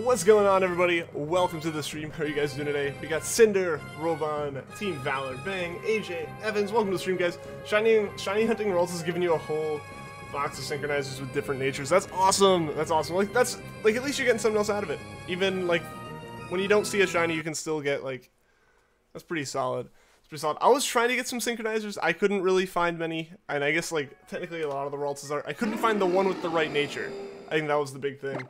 What's going on, everybody? Welcome to the stream. How are you guys doing today? We got Cinder, Robon, Team Valor, Bang, AJ, Evans. Welcome to the stream, guys. Shiny hunting Ralts is giving you a whole box of synchronizers with different natures. That's awesome. That's awesome. Like at least you're getting something else out of it. Even like when you don't see a shiny, you can still get like. That's pretty solid. It's pretty solid. I was trying to get some synchronizers. I couldn't really find many, and I guess like technically a lot of the Ralts are. I couldn't find the one with the right nature. I think that was the big thing.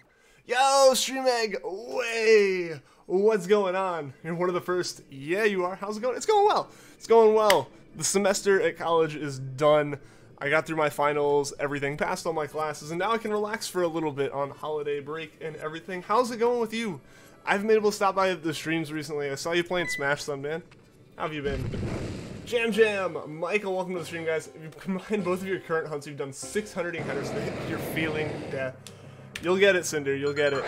Yo, Stream Egg, way, what's going on? You're one of the first. Yeah, you are. How's it going? It's going well. It's going well. The semester at college is done. I got through my finals, everything, passed all my classes, and now I can relax for a little bit on holiday break and everything. How's it going with you? I haven't been able to stop by the streams recently. I saw you playing Smash Son, man. How have you been? Jam, Michael, welcome to the stream, guys. If you combine both of your current hunts, you've done 600 encounters. You're feeling death. You'll get it, Cinder. You'll get it.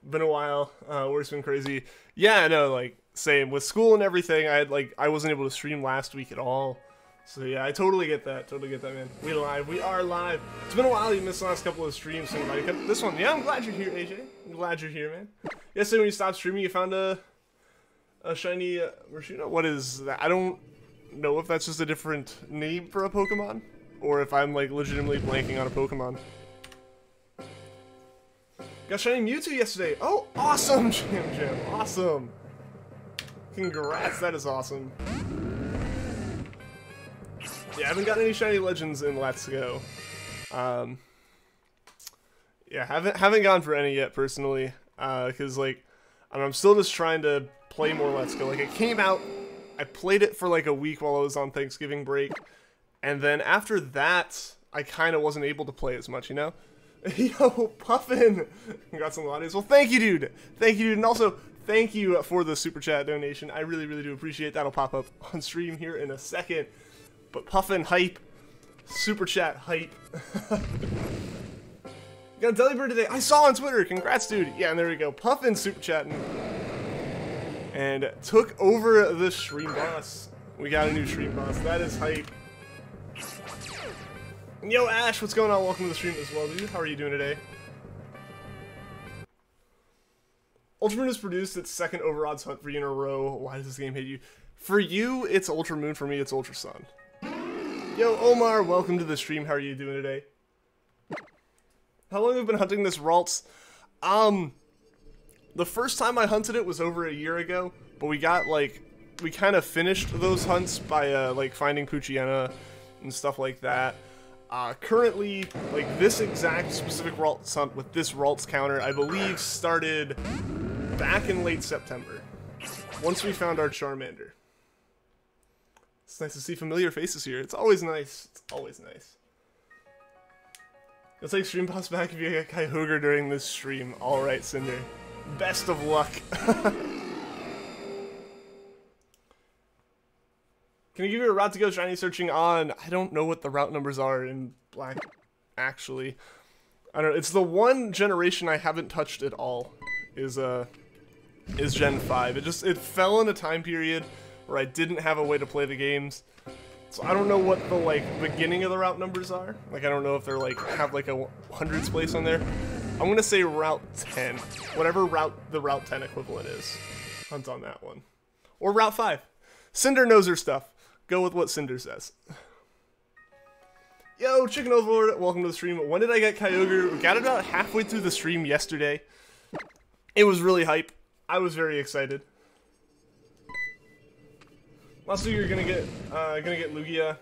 Been a while. Work's been crazy. Yeah, no, like same with school and everything. I wasn't able to stream last week at all. So yeah, I totally get that. Totally get that, man. We live. We are live. It's been a while. You missed the last couple of streams. So this one, yeah, I'm glad you're here, AJ. I'm glad you're here, man. Yesterday when you stopped streaming, you found a shiny. What is that? I don't know if that's just a different name for a Pokemon. Or if I'm like legitimately blanking on a Pokemon. Got shiny Mewtwo yesterday. Oh, awesome, Jam. Awesome. Congrats, that is awesome. Yeah, I haven't gotten any shiny legends in Let's Go. Yeah, haven't gone for any yet personally. Cause like, I'm still just trying to play more Let's Go. Like it came out, I played it for like a week while I was on Thanksgiving break. And then after that, I kind of wasn't able to play as much, you know? Yo, Puffin! Congrats on the audience. Well, thank you, dude. Thank you, dude. And also, thank you for the Super Chat donation. I really, really do appreciate it. That'll pop up on stream here in a second. But Puffin, hype. Super Chat, hype. Got a Delibird today. I saw on Twitter. Congrats, dude. Yeah, and there we go. Puffin Super Chatting. And took over the stream boss. We got a new stream boss. That is hype. Yo, Ash, what's going on? Welcome to the stream as well, dude. How are you doing today? Ultramoon has produced its second overodds hunt for you in a row. Why does this game hate you? For you, it's Ultramoon. For me, it's Ultra Sun. Yo, Omar, welcome to the stream. How are you doing today? How long have you been hunting this Ralts? The first time I hunted it was over a year ago, but we got, like, we kind of finished those hunts by, like, finding Poochyena and stuff like that. Currently, like, this exact specific Ralts hunt with this Ralts counter, I believe, started back in late September, once we found our Charmander. It's nice to see familiar faces here. It's always nice. It's always nice. It's like stream boss back if you get Kyogre during this stream. Alright, Cinder. Best of luck. Can I give you a route to go shiny searching on? I don't know what the route numbers are in Black, actually. I don't know. It's the one generation I haven't touched at all. Is Gen 5. It fell in a time period where I didn't have a way to play the games. So I don't know what the like beginning of the route numbers are. Like I don't know if they're like have like a hundreds place on there. I'm gonna say Route 10. Whatever route the Route 10 equivalent is. Hunt on that one. Or Route 5. Cinder knows her stuff. Go with what Cinder says. Yo, Chicken Overlord, welcome to the stream. When did I get Kyogre? We got it about halfway through the stream yesterday. It was really hype. I was very excited. Also, you're gonna get Lugia.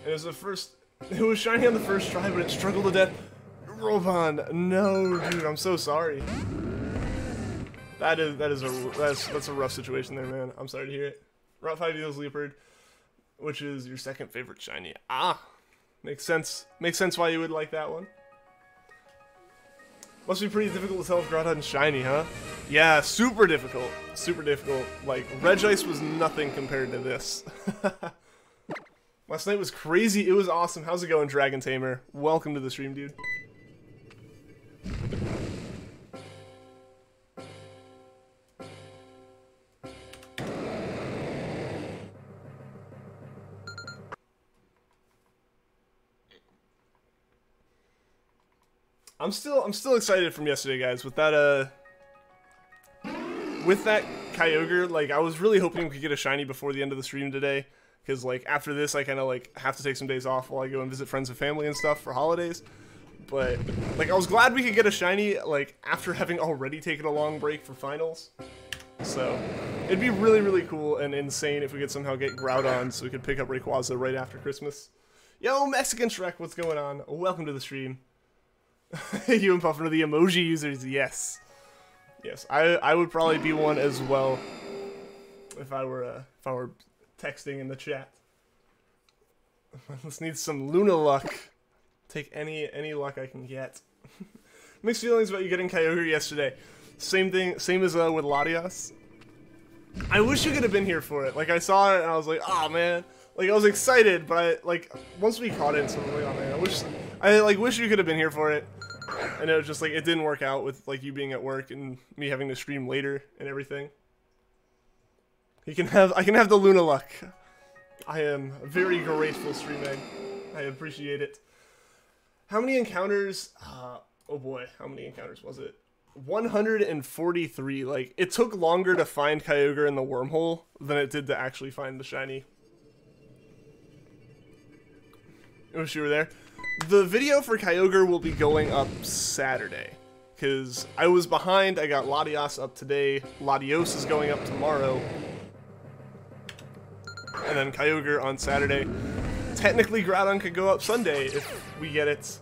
It was the first. It was shiny on the first try, but it struggled to death. Robon, no, dude, I'm so sorry. That's a rough situation there, man. I'm sorry to hear it. Route 5 Eagles Leopard, which is your second favorite shiny. Ah, makes sense. Makes sense why you would like that one. Must be pretty difficult to tell if Groudon's shiny, huh? Yeah, super difficult. Super difficult. Like, Regice was nothing compared to this. Last night was crazy. It was awesome. How's it going, Dragon Tamer? Welcome to the stream, dude. I'm still excited from yesterday, guys. With that Kyogre, like I was really hoping we could get a shiny before the end of the stream today, because like after this, I kind of like have to take some days off while I go and visit friends and family and stuff for holidays. But like I was glad we could get a shiny like after having already taken a long break for finals. So it'd be really, really cool and insane if we could somehow get Groudon so we could pick up Rayquaza right after Christmas. Yo, Mexican Shrek, what's going on? Welcome to the stream. You and Puffin are the emoji users, yes. Yes, I would probably be one as well if I were texting in the chat. Let's need some Luna luck. Take any luck I can get. Mixed feelings about you getting Kyogre yesterday. Same thing, same as with Latias. I wish you could have been here for it. Like I saw it and I was like, oh man. Like I was excited, but once we caught it, so I was like, oh man, I wish you could have been here for it. And it was just like it didn't work out with like you being at work and me having to stream later and everything. I can have the Luna luck. I am very grateful, Stream Egg. I appreciate it. How many encounters? Oh boy, how many encounters was it? 143. Like, it took longer to find Kyogre in the wormhole than it did to actually find the shiny. I wish you were there. The video for Kyogre will be going up Saturday, because I was behind. I got Latias up today. Latios is going up tomorrow. And then Kyogre on Saturday. Technically, Groudon could go up Sunday if we get it.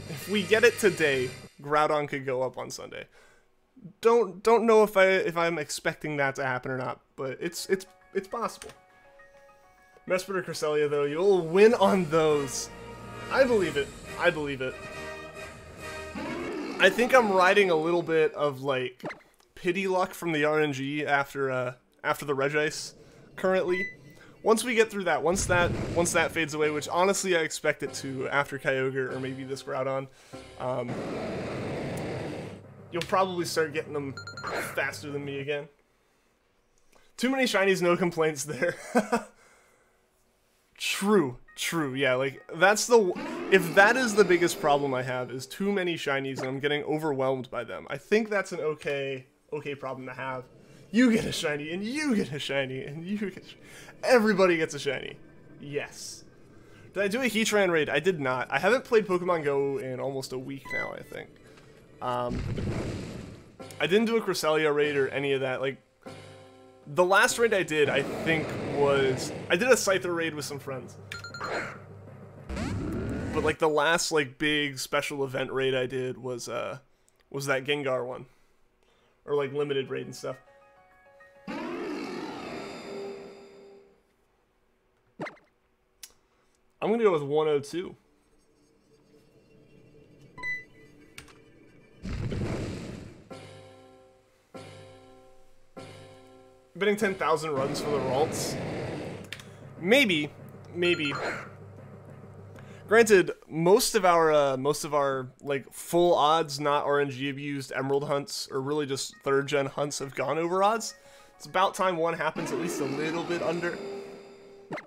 If we get it today, Groudon could go up on Sunday. Don't know if I'm expecting that to happen or not, but it's possible. Mesprit or Cresselia though, you'll win on those. I believe it. I believe it. I think I'm riding a little bit of like pity luck from the RNG after the Regice currently. Once we get through that, once that fades away, which honestly I expect it to after Kyogre or maybe this Groudon, you'll probably start getting them faster than me again. Too many shinies, no complaints there. True, yeah, like, if that is the biggest problem I have, is too many shinies and I'm getting overwhelmed by them, I think that's an okay problem to have. You get a shiny, and you get a shiny, and you get everybody gets a shiny. Yes. Did I do a Heatran raid? I did not. I haven't played Pokemon Go in almost a week now, I think. I didn't do a Cresselia raid or any of that, like, the last raid I did, I think, was... I did a Scyther raid with some friends. But, like, the last, like, big special event raid I did was that Gengar one. Or, like, limited raid and stuff. I'm gonna go with 102. Betting 10,000 runs for the Ralts. Maybe. Granted, most of our like full odds, not RNG abused Emerald hunts, or really just 3rd gen hunts, have gone over odds. It's about time one happens at least a little bit under.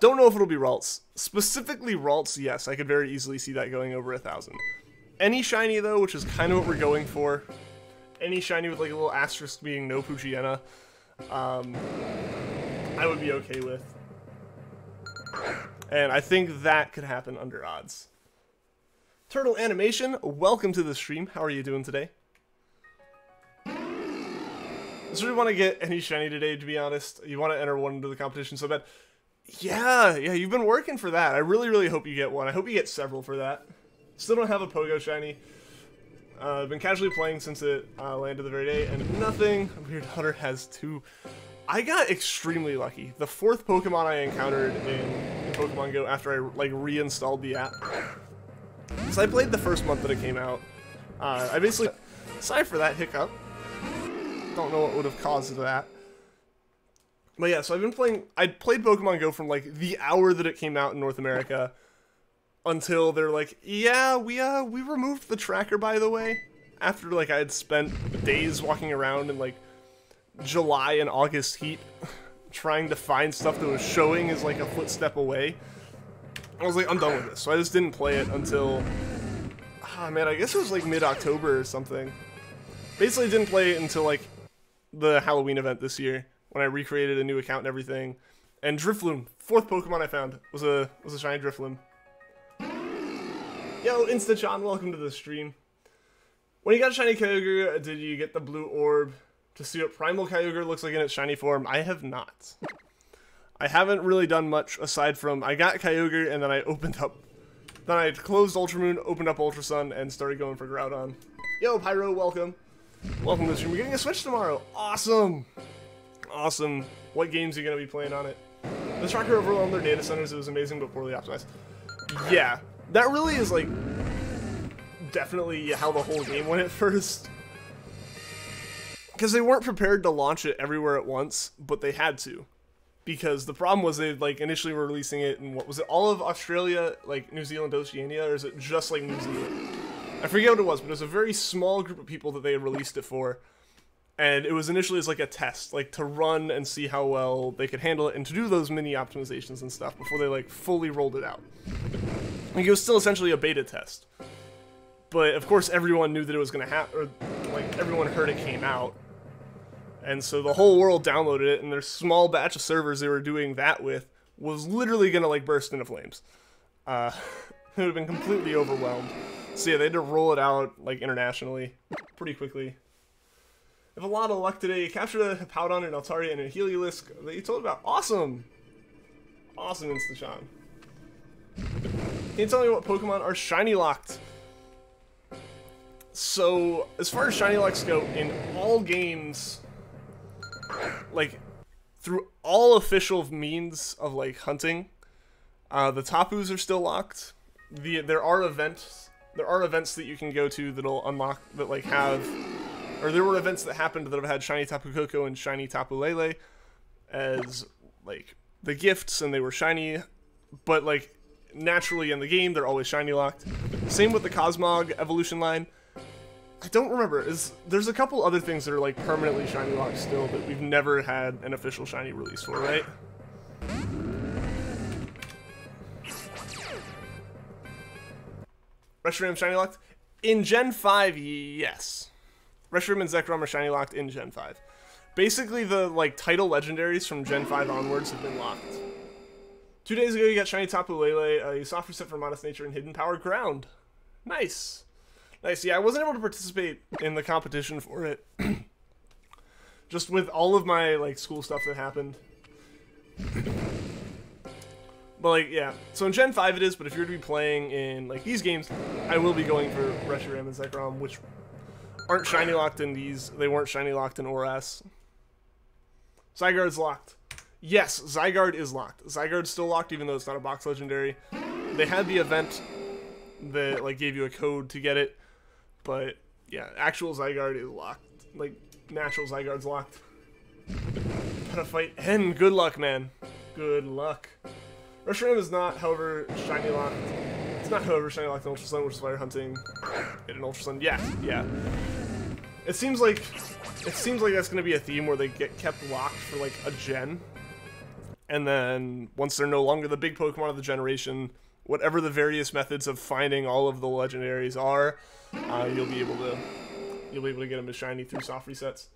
Don't know if it'll be Ralts. Specifically Ralts, yes, I could very easily see that going over 1,000. Any shiny though, which is kind of what we're going for. Any shiny with like a little asterisk being no Poochyena. I would be okay with. And I think that could happen under odds. Turtle Animation, welcome to the stream. How are you doing today? I just really want to get any shiny today, to be honest. You want to enter one into the competition so bad. Yeah, you've been working for that. I really hope you get one. I hope you get several for that. Still don't have a Pogo shiny. I've been casually playing since it landed the very day, and nothing. Weird Hunter has 2. I got extremely lucky. The 4th Pokemon I encountered in Pokemon Go after I like reinstalled the app. So I played the first month that it came out. I basically, aside for that hiccup, don't know what would have caused that. But yeah, so I've been playing. I played Pokemon Go from like the hour that it came out in North America until they're like, yeah, we removed the tracker, by the way, after like I had spent days walking around in like July and August heat trying to find stuff that was showing as like a footstep away. I was like, I'm done with this. So I just didn't play it until Oh man, I guess it was like mid-October or something. Basically didn't play it until like the Halloween event this year when I recreated a new account and everything. And Drifloon, 4th Pokemon I found, was a shiny Drifloon. Yo, Instachan, welcome to the stream. When you got shiny Kyogre, did you get the blue orb to see what Primal Kyogre looks like in its shiny form? I have not. I haven't really done much aside from I got Kyogre and then I opened up. Then I closed Ultramoon, opened up Ultra Sun, and started going for Groudon. Yo, Pyro, welcome. Welcome to the stream. We're getting a Switch tomorrow. Awesome. Awesome. What games are you going to be playing on it? The tracker overwhelmed their data centers. It was amazing but poorly optimized. Yeah, that really is like definitely how the whole game went at first. Because they weren't prepared to launch it everywhere at once, but they had to. Because the problem was they like initially were releasing it in, what was it, all of Australia, like New Zealand, Oceania, or is it just like New Zealand? I forget what it was, but it was a very small group of people that they had released it for. And it was initially as like a test, like to run and see how well they could handle it and to do those mini optimizations and stuff before they like fully rolled it out. Like it was still essentially a beta test. But of course everyone knew that it was going to happen, or like everyone heard it came out. And so the whole world downloaded it, and their small batch of servers they were doing that with was literally going to like burst into flames. It would have been completely overwhelmed. So yeah, they had to roll it out like internationally pretty quickly. If a lot of luck today, you captured a Hippowdon, an Altaria, and a Heliolisk that you told about. Awesome! Awesome, Instachan. Can you tell me what Pokemon are shiny locked? So, as far as shiny locks go, in all games, like, through all official means of, like, hunting, the Tapus are still locked. There are events that you can go to that'll unlock, that, like, have... Or there were events that happened that have had shiny Tapu Koko and shiny Tapu Lele as, like, the gifts, and they were shiny. But, like, naturally in the game, they're always shiny locked. Same with the Cosmog evolution line. I don't remember. There's a couple other things that are, like, permanently shiny locked still that we've never had an official shiny release for, right? Reshiram shiny locked? In Gen 5, yes. Reshiram and Zekrom are shiny locked in Gen 5. Basically, the like title legendaries from Gen 5 onwards have been locked. 2 days ago, you got shiny Tapu Lele, you soft reset for Modest Nature and Hidden Power Ground. Nice. Nice. Yeah, I wasn't able to participate in the competition for it. Just with all of my like school stuff that happened. But like, yeah. So in Gen 5 it is, but if you're to be playing in like these games, I will be going for Reshiram and Zekrom, which aren't shiny locked in these. They weren't shiny locked in ORAS. Zygarde's locked. Yes, Zygarde is locked. Zygarde's still locked even though it's not a box legendary. They had the event that like gave you a code to get it, but yeah, actual Zygarde is locked. Like natural Zygarde's locked. Gotta fight Hen. Good luck, man. Good luck. Reshiram is not, however, shiny locked. It's not, however, shiny locked in Ultra Sun, which is why you're hunting in an Ultra Sun. Yeah, yeah. It seems like that's gonna be a theme where they get kept locked for like a gen, and then once they're no longer the big Pokemon of the generation, whatever the various methods of finding all of the legendaries are, you'll be able to get them as shiny through soft resets.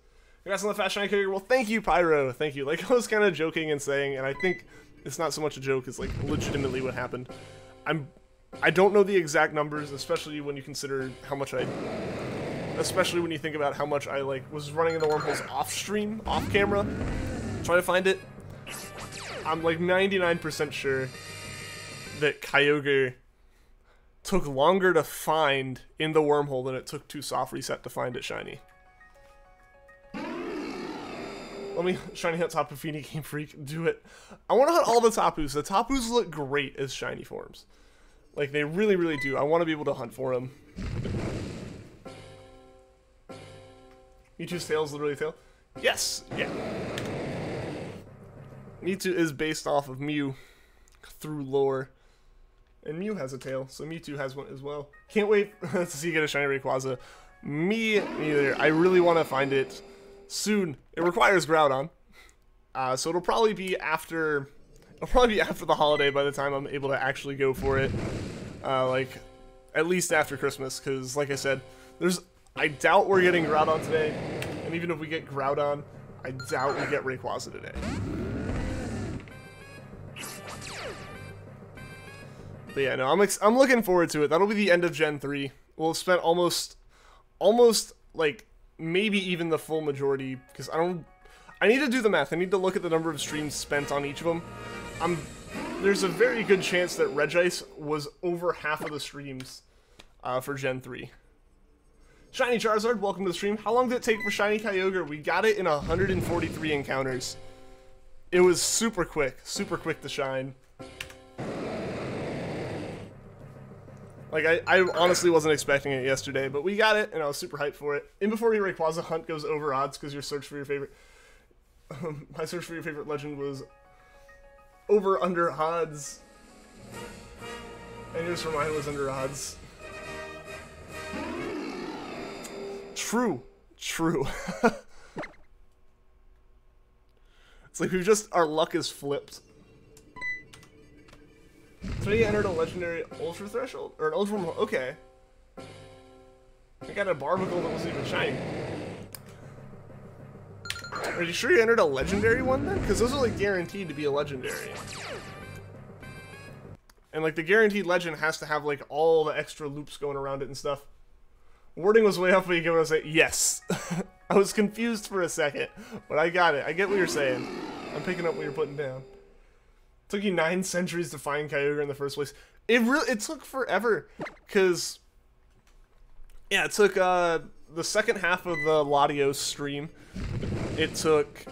Congrats on the fast shiny Kyogre. Well, thank you, Pyro. Thank you. Like I was kind of joking and saying, and I think it's not so much a joke; it's like legitimately what happened. I don't know the exact numbers, especially when you consider how much especially when you think about how much I like was running in the wormholes off stream, off camera, trying to find it. I'm like 99% sure that Kyogre took longer to find in the wormhole than it took to soft reset to find it shiny. Let me shiny hunt Tapu Fini, Game Freak. Do it. I want to hunt all the Tapus. The Tapus look great as shiny forms. Like, they really, really do. I want to be able to hunt for them. Mewtwo's tail is literally a tail? Yes! Yeah. Mewtwo is based off of Mew through lore. And Mew has a tail, so Mewtwo has one as well. Can't wait to see you get a shiny Rayquaza. Me neither. I really want to find it soon. It requires Groudon. So it'll probably be after the holiday by the time I'm able to actually go for it. Like at least after Christmas, because like I said, I doubt we're getting Groudon today, and even if we get Groudon, I doubt we get Rayquaza today. But yeah, no, I'm looking forward to it. That'll be the end of Gen 3. We'll have spent almost like maybe even the full majority, because I need to do the math. I need to look at the number of streams spent on each of them. There's a very good chance that Regice was over half of the streams for Gen 3. Shiny Charizard, welcome to the stream. How long did it take for Shiny Kyogre? We got it in 143 encounters. It was super quick to shine. Like, I honestly wasn't expecting it yesterday, but we got it, and I was super hyped for it. In before your Rayquaza hunt goes over odds, because your search for your favorite... my search for your favorite legend was over under odds. And yours for mine was under odds. True. It's like our luck is flipped. Today you entered a legendary ultra threshold? Or an ultra... Okay. I got a Barbacle that wasn't even shiny. Are you sure you entered a legendary one then? Because those are like guaranteed to be a legendary. And like the guaranteed legend has to have like all the extra loops going around it and stuff. Wording was way off, but you get what I was saying. Yes. I was confused for a second, but I got it. I get what you're saying. I'm picking up what you're putting down. It took you 9 centuries to find Kyogre in the first place. It took forever, because yeah, it took the second half of the Latios stream. It took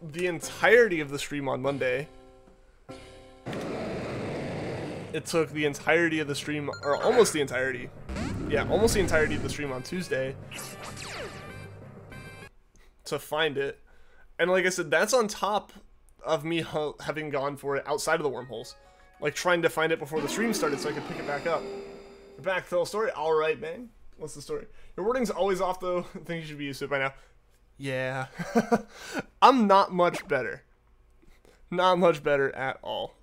the entirety of the stream on Monday. It took the entirety of the stream, or almost the entirety. Yeah, almost the entirety of the stream on Tuesday to find it. And like I said, that's on top of me having gone for it outside of the wormholes. Like, trying to find it before the stream started so I could pick it back up. We're back, tell a story? Alright, man. What's the story? Your wording's always off, though. I think you should be used to it by now. Yeah. I'm not much better. Not much better at all.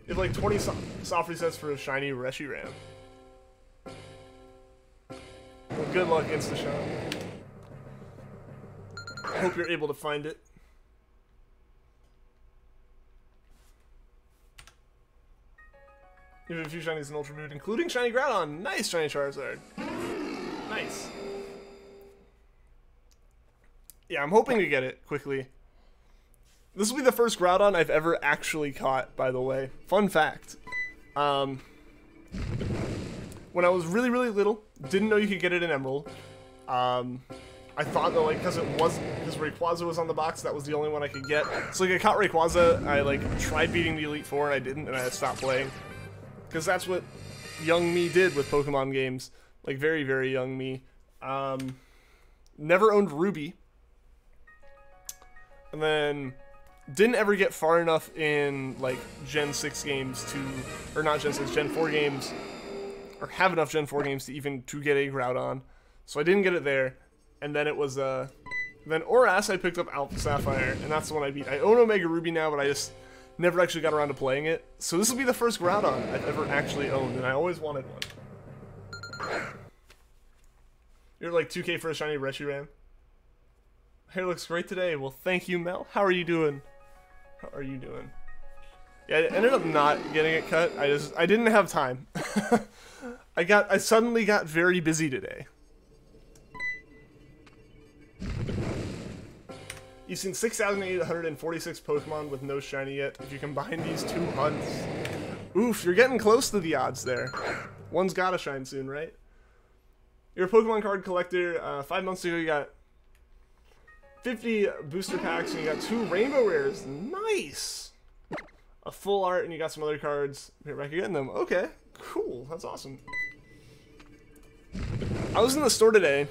You have like 20 soft resets for a shiny Reshiram. Well, good luck, Insta-shot. Hope you're able to find it. You have a few shinies in Ultra Mood, including Shiny Groudon. Nice, Shiny Charizard. Nice. Yeah, I'm hoping to get it quickly. This will be the first Groudon I've ever actually caught, by the way. Fun fact. When I was really, really little, didn't know you could get it in Emerald. I thought that, like, because Rayquaza was on the box, that was the only one I could get. So, like, I caught Rayquaza, I, like, tried beating the Elite Four, and I didn't, and I stopped playing. Because that's what young me did with Pokemon games. Like, very, very young me. Never owned Ruby. And then didn't ever get far enough in, like, Gen 6 games to... Or not Gen 6, Gen 4 games. Or have enough Gen 4 games to even to get a Groudon. So I didn't get it there. And then it was, then Oras I picked up Alpha Sapphire, and that's the one I beat. I own Omega Ruby now, but I just never actually got around to playing it. So this will be the first Groudon I've ever actually owned, and I always wanted one. You're like 2K for a shiny Reshiram. Hair looks great today. Well, thank you, Mel. How are you doing? How are you doing? Yeah, I ended up not getting it cut. I didn't have time. I suddenly got very busy today. You've seen 6,846 Pokemon with no shiny yet. If you combine these two hunts... Oof, you're getting close to the odds there. One's gotta shine soon, right? You're a Pokemon card collector. 5 months ago you got 50 booster packs and you got 2 rainbow rares. Nice! A full art and you got some other cards. You're back getting them. Okay, cool. That's awesome. I was in the store today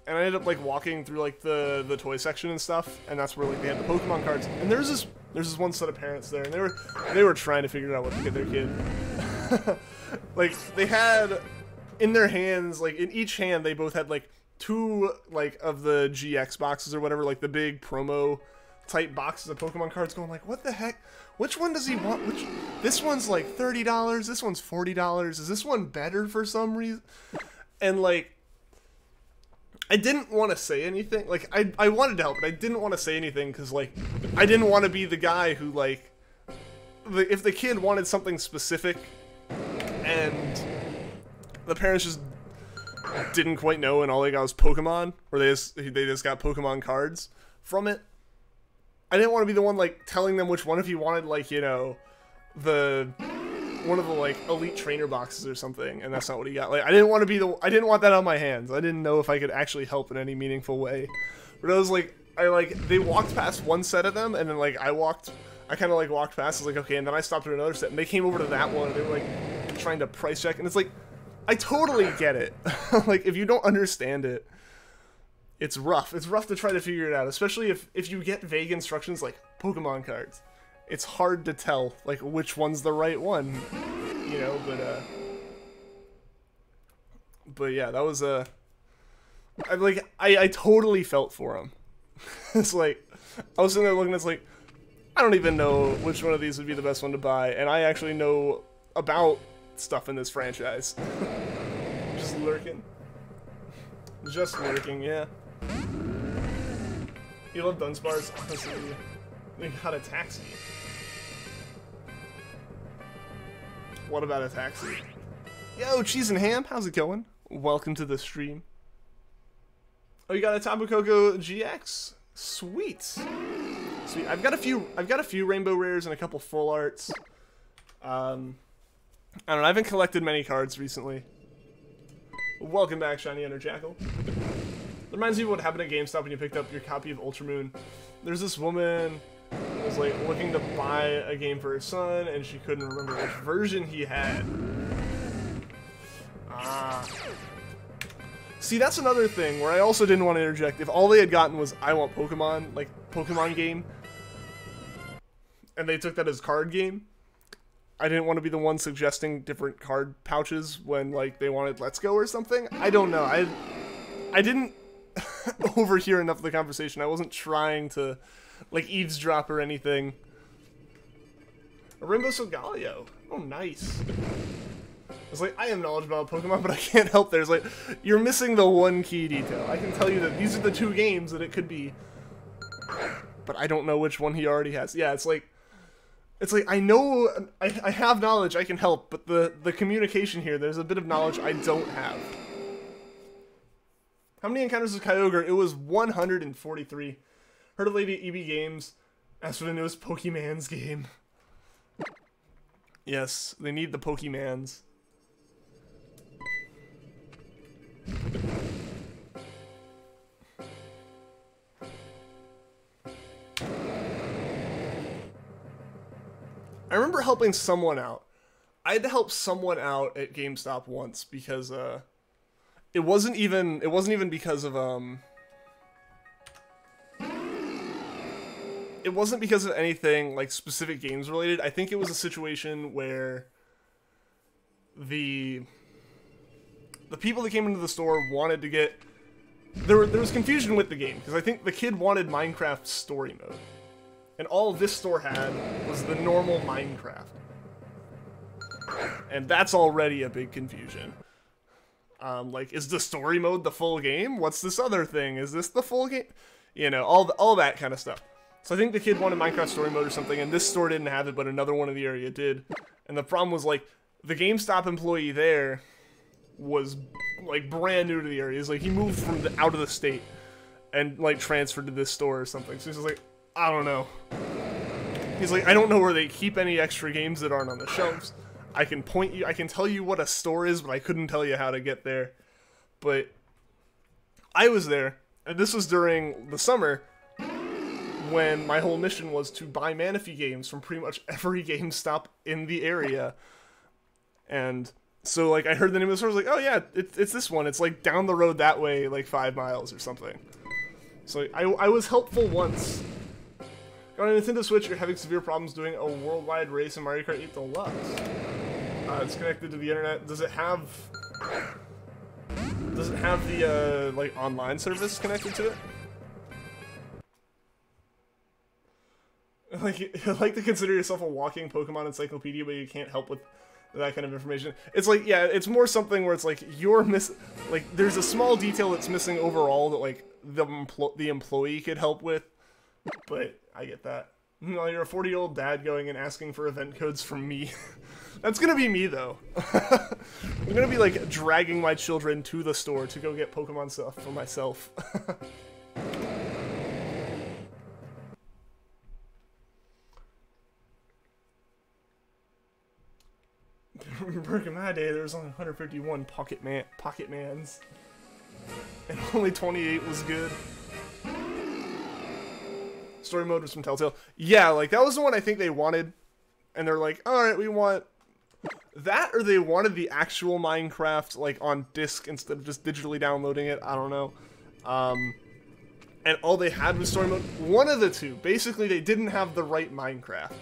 and I ended up like walking through like the toy section and stuff, and that's where like they had the Pokemon cards. And there's this one set of parents there, and they were trying to figure out what to get their kid. Like they had in their hands, like in each hand, they both had like 2 like of the GX boxes or whatever, like the big promo type boxes of Pokemon cards going like, what the heck? Which one does he want? This one's like $30, this one's $40. Is this one better for some reason? And like, I didn't want to say anything. Like, I wanted to help, but I didn't want to say anything because like, I didn't want to be the guy who like, if the kid wanted something specific and the parents just didn't quite know and all they got was Pokemon, or they just got Pokemon cards from it, I didn't want to be the one like telling them which one if he wanted, like, you know, one of the like elite trainer boxes or something, and that's not what he got. Like, I didn't want that on my hands. I didn't know if I could actually help in any meaningful way. But I was like, they walked past one set of them, and then like I kind of like walked past. I was like, okay, and then I stopped at another set, and they came over to that one, and they were like trying to price check, and it's like, I totally get it. Like, if you don't understand it, it's rough. It's rough to try to figure it out, especially if you get vague instructions like Pokemon cards. It's hard to tell, like, which one's the right one, you know, but yeah, that was, I totally felt for him. It's like, I was sitting there looking, it's like, I don't even know which one of these would be the best one to buy, and I actually know about stuff in this franchise. Just lurking. Just lurking, yeah. You love Dunsparce? We got a taxi. What about a taxi? Yo, Cheese and Ham, how's it going? Welcome to the stream. Oh, you got a Tapu Koko GX? Sweet. Sweet. I've got a few rainbow rares and a couple full arts. I don't know, I haven't collected many cards recently. Welcome back, Shiny Under Jackal. It reminds me of what happened at GameStop when you picked up your copy of Ultramoon. There's this woman who was like looking to buy a game for her son, and she couldn't remember which version he had. See, that's another thing where I also didn't want to interject. If all they had gotten was, I want Pokemon, like, Pokemon game, and they took that as card game, I didn't want to be the one suggesting different card pouches when, like, they wanted Let's Go or something. I don't know. I didn't overhear enough of the conversation. I wasn't trying to, like, eavesdrop or anything. A Rainbow Solgaleo. Oh, nice. I was like, I am knowledgeable about Pokemon, but I can't help there. It's like, you're missing the one key detail. I can tell you that these are the two games that it could be, but I don't know which one he already has. Yeah, it's like I know, I have knowledge, I can help, but the communication here, there's a bit of knowledge I don't have. How many encounters with Kyogre? It was 143. Heard a lady at EB Games asked for the newest Pokemans game. Yes, they need the Pokemans. I remember helping someone out. I had to help someone out at GameStop once because it wasn't even because of it wasn't because of anything like specific games related. I think it was a situation where the people that came into the store wanted to get there was confusion with the game because I think the kid wanted Minecraft story mode. And all this store had was the normal Minecraft. And that's already a big confusion. Like, is the story mode the full game? What's this other thing? Is this the full game? You know, all that kind of stuff. So I think the kid wanted Minecraft story mode or something, and this store didn't have it, but another one in the area did. And the problem was, like, the GameStop employee there was, like, brand new to the area. He's like, he moved from out of the state and, like, transferred to this store or something. So he's just like, I don't know. He's like, I don't know where they keep any extra games that aren't on the shelves. I can tell you what a store is, but I couldn't tell you how to get there. But I was there, and this was during the summer when my whole mission was to buy Manaphy games from pretty much every GameStop in the area. And so, like, I heard the name of the store, I was like, oh yeah, it's this one. It's, like, down the road that way, like, 5 miles or something. So I was helpful once. On a Nintendo Switch, you're having severe problems doing a worldwide race in Mario Kart 8 Deluxe. It's connected to the internet. Does it have the, like, online service connected to it? Like, you like to consider yourself a walking Pokemon encyclopedia, but you can't help with that kind of information. It's like, yeah, it's more something where it's like, like, there's a small detail that's missing overall that, like, the employee could help with, but I get that. You know, you're a 40-year-old dad going and asking for event codes from me. That's gonna be me, though. I'm gonna be, like, dragging my children to the store to go get Pokemon stuff for myself. Back in my day, there was only 151 Pocket Mans. And only 28 was good. Story mode was from Telltale. Yeah, like, that was the one I think they wanted. And they're like, alright, we want that, or they wanted the actual Minecraft, like, on disc instead of just digitally downloading it. I don't know. And all they had was story mode. One of the two. Basically, they didn't have the right Minecraft.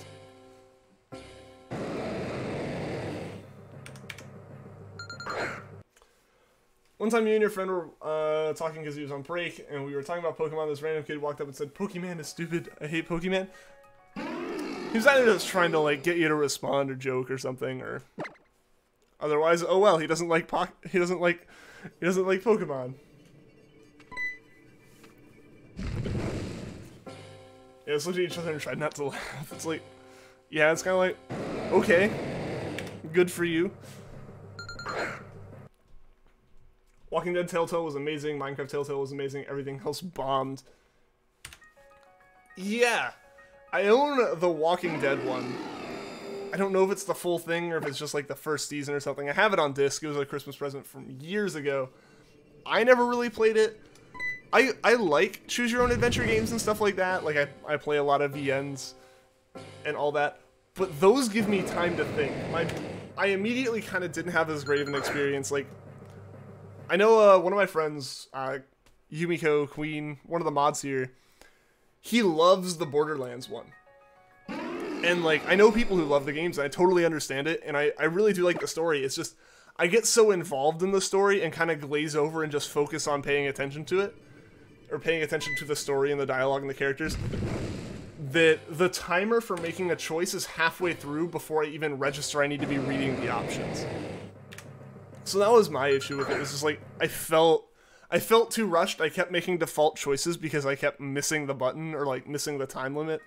One time you and your friend were talking because he was on break, and we were talking about Pokemon. This random kid walked up and said, "Pokemon is stupid. I hate Pokemon." He was either just trying to, like, get you to respond or joke or something, or otherwise, oh well, he doesn't like Pokemon. Yeah, let's look at each other and try not to laugh. It's like, yeah, it's kind of like, okay, good for you. Walking Dead Telltale was amazing, Minecraft Telltale was amazing, everything else bombed. Yeah, I own the Walking Dead one. I don't know if it's the full thing or if it's just like the first season or something. I have it on disc, it was a Christmas present from years ago. I never really played it. I like choose your own adventure games and stuff like that, like I play a lot of VNs and all that, but those give me time to think. I immediately kind of didn't have as great of an experience. Like, I know one of my friends, Yumiko Queen, one of the mods here, he loves the Borderlands one. And, like, I know people who love the games, and I totally understand it, and I really do like the story. It's just, I get so involved in the story and kind of glaze over and just focus on paying attention to it, or paying attention to the story and the dialogue and the characters, that the timer for making a choice is halfway through before I even register I need to be reading the options. So that was my issue with it. It was just like, I felt too rushed. I kept making default choices because I kept missing the button or, like, missing the time limit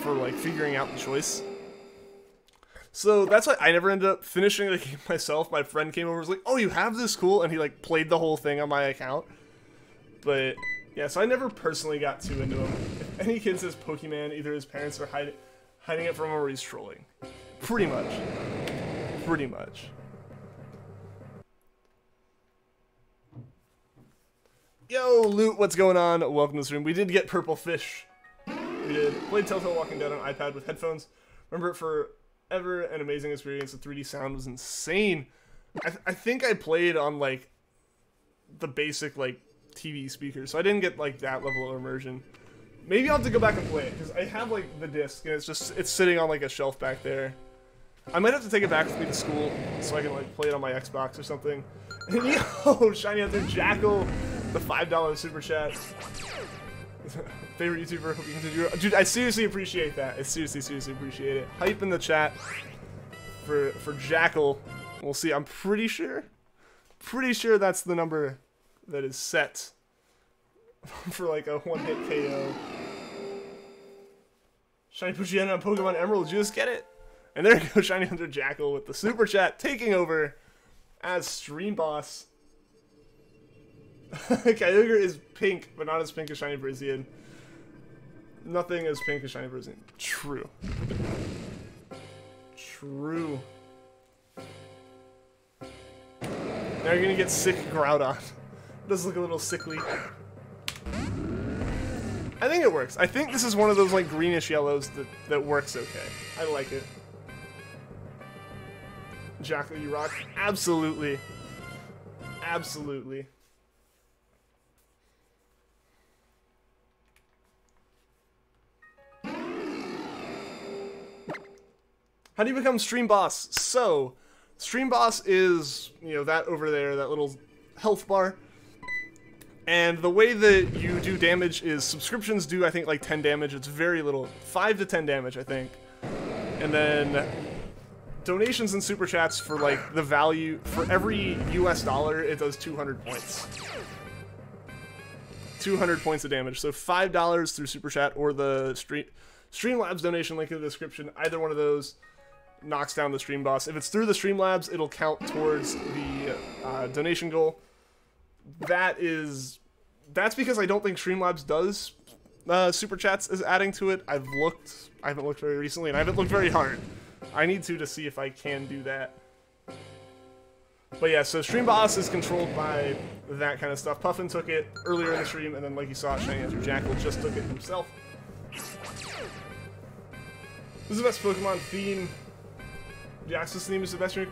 for, like, figuring out the choice. So that's why I never ended up finishing the game myself. My friend came over and was like, "Oh, you have this? Cool." And he, like, played the whole thing on my account. But yeah, so I never personally got too into him. If any kid says Pokemon, either his parents are hiding it from him or he's trolling. Pretty much. Pretty much. Yo, Loot, what's going on? Welcome to the stream. We did get Purple Fish. We did. Played Telltale Walking Dead on iPad with headphones. Remember it forever, an amazing experience. The 3D sound was insane. I think I played on, like, the basic, like, TV speakers, so I didn't get, like, that level of immersion. Maybe I'll have to go back and play it, because I have, like, the disc, and it's sitting on, like, a shelf back there. I might have to take it back with me to school, so I can, like, play it on my Xbox or something. Yo, Shiny Hunter Jackal, the $5 super chat. Favorite YouTuber, hope you continue. Dude, I seriously appreciate that. I seriously appreciate it. Hype in the chat for Jackal. We'll see. I'm pretty sure that's the number that is set for, like, a one-hit KO. Shiny Poochyena on Pokemon Emerald, just get it. And there goes Shiny Hunter Jackal with the super chat taking over as stream boss. Kyogre is pink, but not as pink as Shiny Brazian. Nothing as pink as Shiny Brazian. True. True. Now you're gonna get sick Groudon. It does look a little sickly. I think it works. I think this is one of those, like, greenish yellows that works okay. I like it. Jackal, you rock. Absolutely. Absolutely. How do you become stream boss? So, stream boss is, you know, that over there, that little health bar. And the way that you do damage is subscriptions do, I think, like 10 damage. It's very little. 5 to 10 damage, I think. And then donations and super chats for, like, the value. For every US dollar, it does 200 points. 200 points of damage. So $5 through super chat or the Streamlabs donation link in the description. Either one of those knocks down the stream boss. If it's through the Streamlabs, it'll count towards the donation goal. That's because I don't think Streamlabs does super chats is adding to it. I haven't looked very recently, and I haven't looked very hard. I need to see if I can do that. But yeah, so Stream Boss is controlled by that kind of stuff. Puffin took it earlier in the stream, and then like you saw, Shiny Answer Jackal just took it himself. This is the best Pokemon theme. The Axis theme is the best in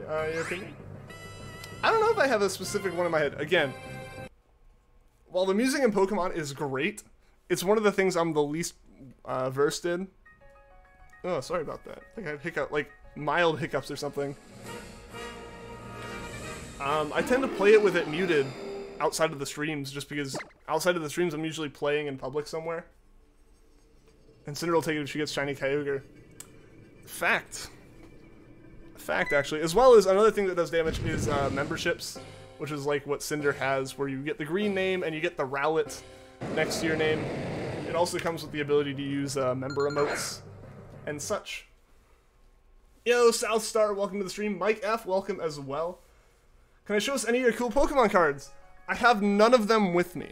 your opinion? I don't know if I have a specific one in my head. Again, while the music in Pokemon is great, it's one of the things I'm the least versed in. Oh, sorry about that. I think I had hiccup, like mild hiccups or something. I tend to play it with it muted outside of the streams, just because outside of the streams I'm usually playing in public somewhere. And Cinder will take it if she gets Shiny Kyogre. Fact, actually. As well as another thing that does damage is memberships, which is like what Cinder has, where you get the green name and you get the Rowlet next to your name. It also comes with the ability to use member emotes and such. Yo, South Star, welcome to the stream. Mike F, welcome as well. Can I show us any of your cool Pokemon cards? I have none of them with me.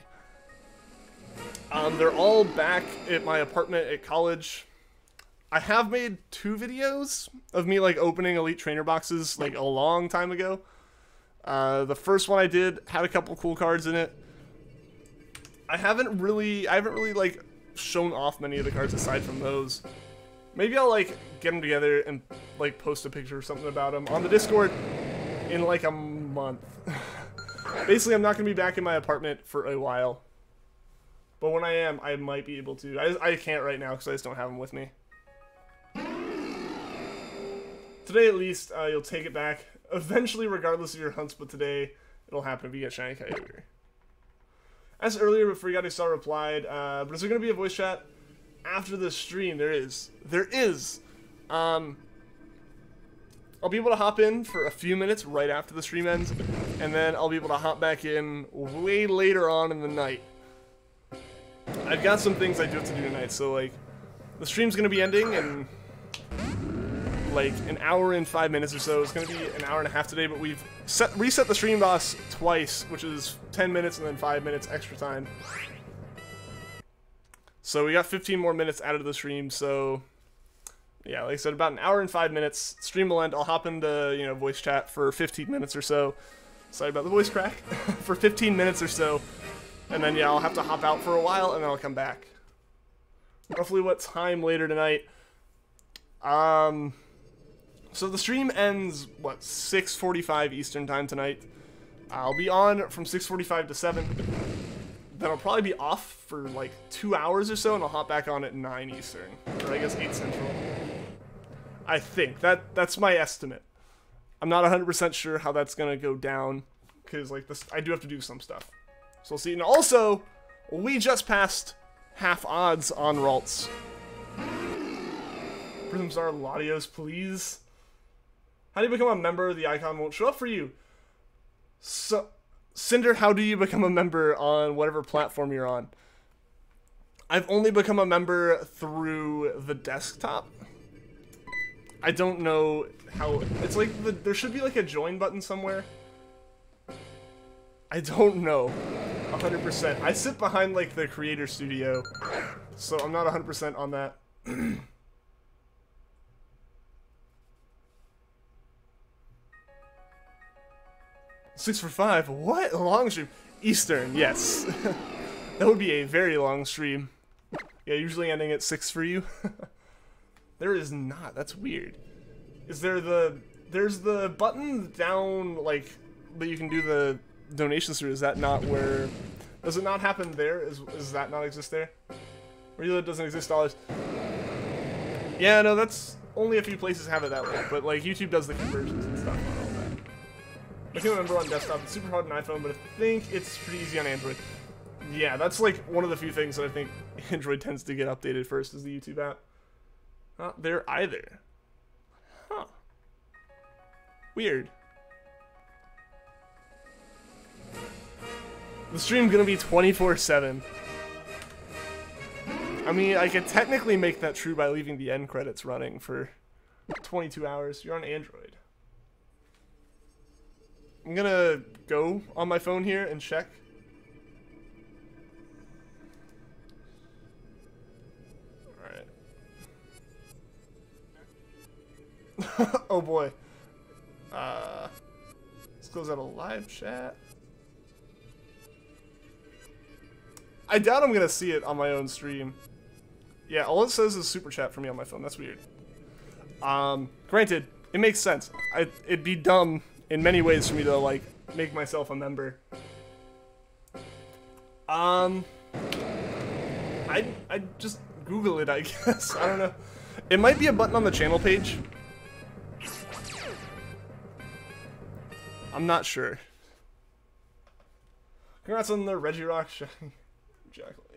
They're all back at my apartment at college. I have made 2 videos of me like opening Elite Trainer boxes like a long time ago. The first one I did had a couple cool cards in it. I haven't really like shown off many of the cards aside from those. Maybe I'll like get them together and like post a picture or something about them on the Discord in like a month. Basically, I'm not going to be back in my apartment for a while. But when I am, I might be able to. I can't right now because I just don't have them with me. Today, at least, you'll take it back. Eventually, regardless of your hunts, but today, it'll happen if you get Shiny Kyogre. As earlier, but Forgot I Saw replied, but is there going to be a voice chat after the stream? There is. There is. I'll be able to hop in for a few minutes right after the stream ends, and then I'll be able to hop back in way later on in the night. I've got some things I do have to do tonight, so like, the stream's gonna be ending in like an hour and 5 minutes or so. It's gonna be an hour and a half today, but we've reset the stream boss twice, which is 10 minutes and then 5 minutes extra time. So we got 15 more minutes out of the stream, so yeah, like I said, about an hour and 5 minutes. Stream will end. I'll hop into, you know, voice chat for 15 minutes or so. Sorry about the voice crack. For 15 minutes or so. And then, yeah, I'll have to hop out for a while, and then I'll come back. Roughly what time later tonight? So the stream ends, what, 6:45 Eastern time tonight. I'll be on from 6:45 to 7. Then I'll probably be off for, like, 2 hours or so, and I'll hop back on at 9 Eastern. Or I guess 8 Central. I think. That's my estimate. I'm not 100% sure how that's going to go down, because, like, this, I do have to do some stuff. So we'll see. And also, we just passed half odds on Ralts. Prism Star Latios, please. How do you become a member? The icon won't show up for you. So, Cinder, how do you become a member on whatever platform you're on? I've only become a member through the desktop. I don't know how. It's like there should be like a join button somewhere. I don't know 100%. I sit behind like the creator studio, so I'm not 100% on that. 6 for 5. What? A long stream? Eastern, yes. That would be a very long stream. Yeah, usually ending at 6 for you. There is not. That's weird. Is there there's the button down, like, that you can do the donations through. Is that not where, does it not happen there? Is that not exist there? Really, it doesn't exist dollars. Yeah, no, that's only a few places have it that way, but like YouTube does the conversions and stuff on all I can remember on desktop, it's super hard on iPhone, but I think it's pretty easy on Android. Yeah, that's like one of the few things that I think Android tends to get updated first is the YouTube app. Not there either. Huh. Weird. The stream gonna be 24/7. I mean, I could technically make that true by leaving the end credits running for 22 hours. You're on Android. I'm gonna go on my phone here and check. Alright. Oh boy. Let's close out a live chat. I doubt I'm gonna see it on my own stream. Yeah, all it says is super chat for me on my phone. That's weird. Granted, it makes sense. It'd be dumb in many ways for me to like make myself a member. I'd just Google it, I guess. I don't know. It might be a button on the channel page. I'm not sure. Congrats on the Regirock shiny.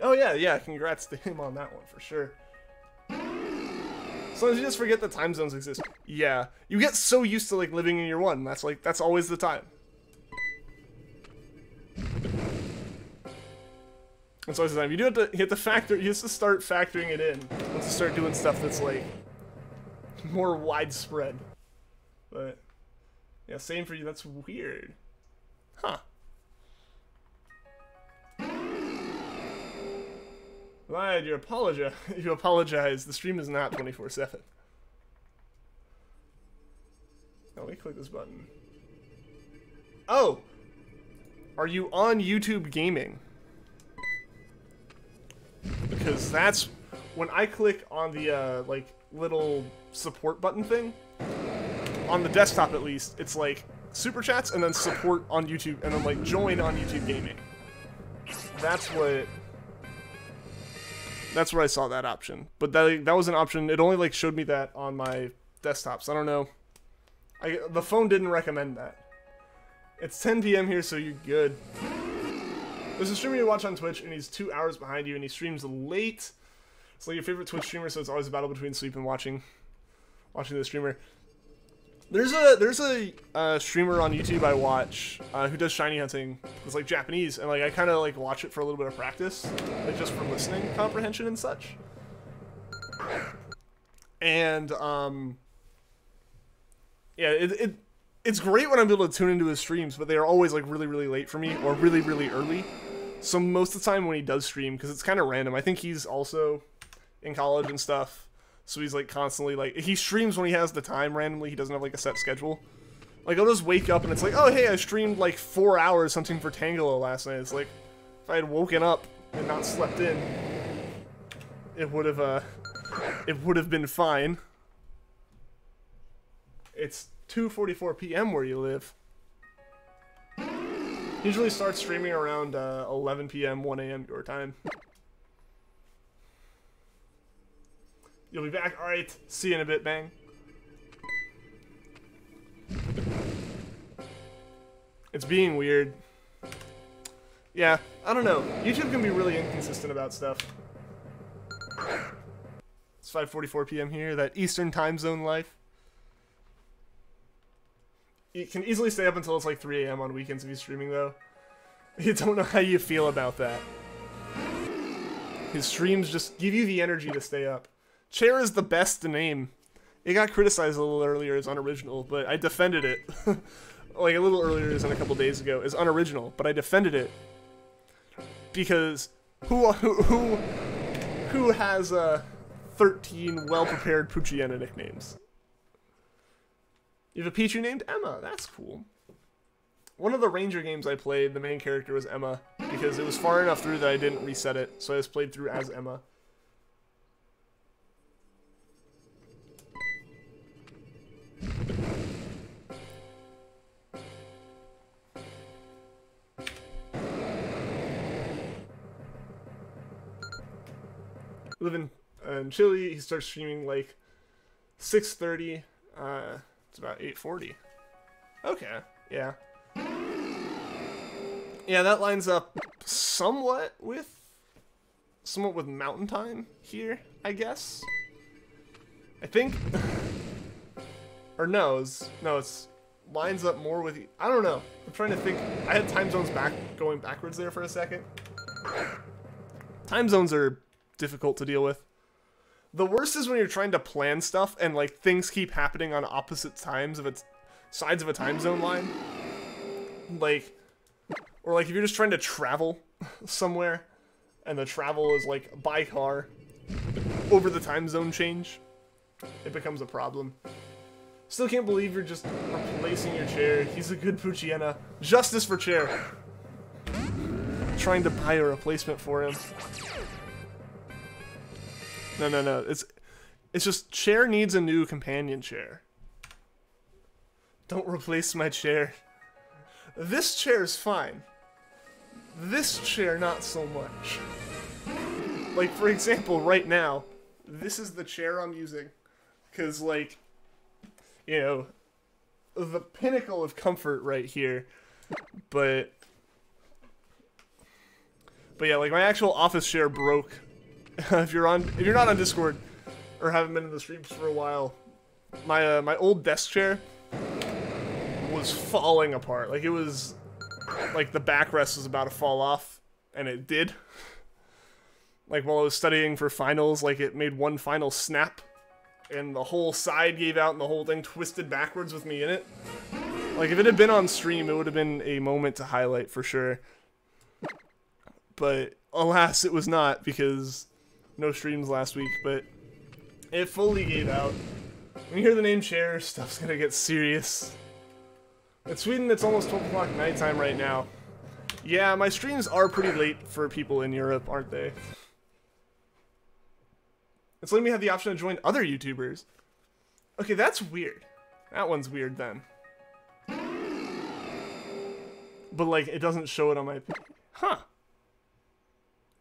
Oh yeah, congrats to him on that one for sure. Sometimes you just forget that time zones exist. Yeah, you get so used to like living in year one. That's always the time. That's always the time. You have to start factoring it in once you start doing stuff that's like more widespread. But yeah, same for you. That's weird, huh? Lied, you apologize. The stream is not 24/7. Now let me click this button. Oh! Are you on YouTube Gaming? Because that's when I click on the like little support button thing on the desktop, at least it's like super chats and then support on YouTube and then like join on YouTube Gaming. That's where I saw that option. But that was an option. It only like showed me that on my desktop, so I don't know. The phone didn't recommend that. It's 10 p.m. here, so you're good. There's a streamer you watch on Twitch, and he's 2 hours behind you, and he streams late. It's like your favorite Twitch streamer, so it's always a battle between sleep and watching the streamer. There's a streamer on YouTube I watch who does shiny hunting. It's like Japanese, and like I kind of like watch it for a little bit of practice, like just for listening comprehension and such. And yeah, it's great when I'm able to tune into his streams, but they are always like really late for me or really early. So most of the time when he does stream, because it's kind of random, I think he's also in college and stuff. So he's like constantly like, he streams when he has the time randomly. He doesn't have like a set schedule. Like I'll just wake up and it's like, oh hey, I streamed like 4 hours something for Tangela last night. It's like, if I had woken up and not slept in, it would have been fine. It's 2:44 p.m. where you live. Usually starts streaming around 11 p.m., 1 a.m. your time. You'll be back? Alright, see you in a bit, Bang. It's being weird. Yeah, I don't know. YouTube can be really inconsistent about stuff. It's 5:44 p.m. here, that Eastern time zone life. You can easily stay up until it's like 3 a.m. on weekends if you're streaming, though. You don't know how you feel about that. His streams just give you the energy to stay up. Chair is the best name. It got criticized a little earlier as unoriginal, but I defended it. Like a little earlier than a couple days ago as unoriginal, but I defended it because who has 13 well-prepared Poochyena nicknames? You have a Pichu named Emma. That's cool. One of the Ranger games I played, the main character was Emma because it was far enough through that I didn't reset it, so I just played through as Emma. Living in Chile, he starts streaming like 6:30. It's about 8:40. Okay, yeah. Yeah, that lines up somewhat with Mountain Time here, I guess. I think, or no, it's lines up more with. I don't know. I'm trying to think. I had time zones going backwards there for a second. Time zones are difficult to deal with. The worst is when you're trying to plan stuff and like things keep happening on opposite sides of a time zone line. Like, or like if you're just trying to travel somewhere and the travel is like by car over the time zone change, it becomes a problem. Still can't believe you're just replacing your chair. He's a good Poochyena. Justice for chair. Trying to buy a replacement for him. No. It's just chair needs a new companion chair. Don't replace my chair. This chair's fine. This chair, not so much. Like, for example, right now, this is the chair I'm using. Because, like, you know, the pinnacle of comfort right here. But yeah, like, my actual office chair broke. If you're not on Discord or haven't been in the streams for a while, my old desk chair was falling apart. Like, it was like the backrest was about to fall off, and it did. Like, while I was studying for finals, like, it made one final snap, and the whole side gave out, and the whole thing twisted backwards with me in it. Like, if it had been on stream, it would have been a moment to highlight for sure. But alas, it was not, because no streams last week, but it fully gave out. When you hear the name chair, stuff's gonna get serious. In Sweden, it's almost 12 o'clock nighttime right now. Yeah, my streams are pretty late for people in Europe, aren't they? It's letting me have the option to join other YouTubers. Okay, that's weird. That one's weird then. But, like, it doesn't show it on my... Huh.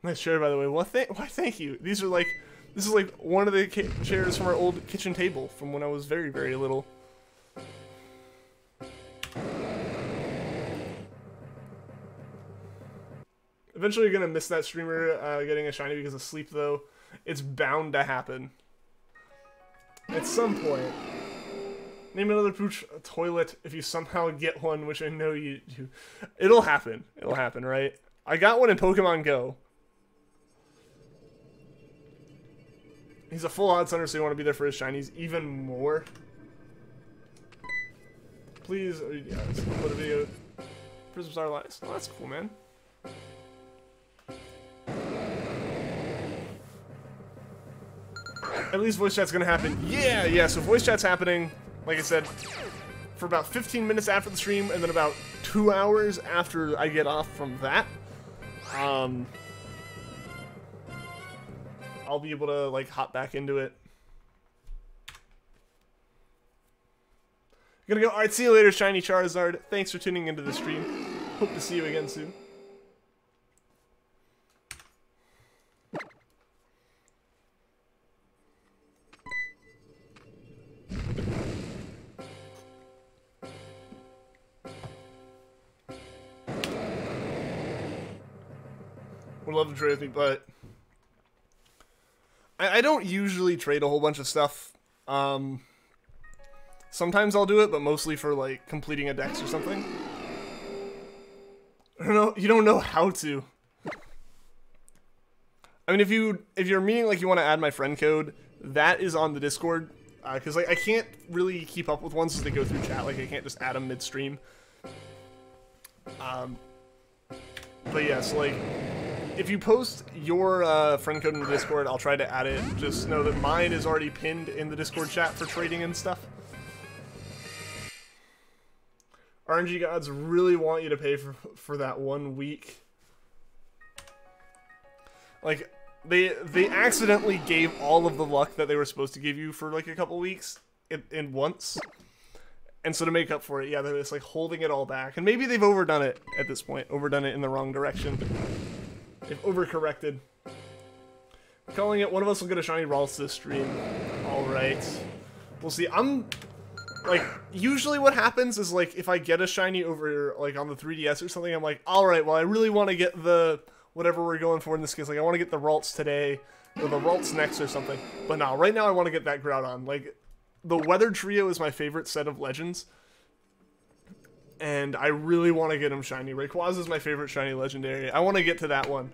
Nice chair, by the way. Why, thank you. These are, like... This is, like, one of the chairs from our old kitchen table from when I was very, very little. Eventually you're gonna miss that streamer getting a shiny because of sleep, though. It's bound to happen. At some point. Name another Pooch toilet if you somehow get one, which I know you do. It'll happen. It'll happen, right? I got one in Pokemon Go. He's a full odds hunter, so you want to be there for his shinies even more. Please, yeah, let's upload a video. Prism Star Lies. Oh, that's cool, man. At least voice chat's gonna happen. Yeah, so voice chat's happening, like I said, for about 15 minutes after the stream, and then about 2 hours after I get off from that. I'll be able to, like, hop back into it. Gonna go, alright, see you later, Shiny Charizard. Thanks for tuning into the stream. Hope to see you again soon. Would love to trade with me, but I don't usually trade a whole bunch of stuff. Sometimes I'll do it, but mostly for, like, completing a dex or something. I don't know. You don't know how to. I mean, if you're meaning, like, you want to add my friend code, that is on the Discord. Because, like, I can't really keep up with ones as they go through chat. Like, I can't just add them midstream. But yeah, so, like, if you post your friend code in the Discord, I'll try to add it. Just know that mine is already pinned in the Discord chat for trading and stuff. RNG gods really want you to pay for that 1 week. Like, they accidentally gave all of the luck that they were supposed to give you for, like, a couple weeks in once. And so to make up for it, yeah, they're just, like, holding it all back. And maybe they've overdone it at this point. Overdone it in the wrong direction. They've overcorrected. Calling it, one of us will get a shiny Ralts this stream. Alright. We'll see. I'm like, usually what happens is, like, if I get a shiny over, like, on the 3DS or something, I'm like, alright, well, I really want to get the, whatever we're going for in this case, like, I want to get the Ralts today, or the Ralts next or something, but no, right now I want to get that Groudon. Like, the Weather Trio is my favorite set of Legends, and I really want to get him shiny. Rayquaza is my favorite shiny Legendary. I want to get to that one,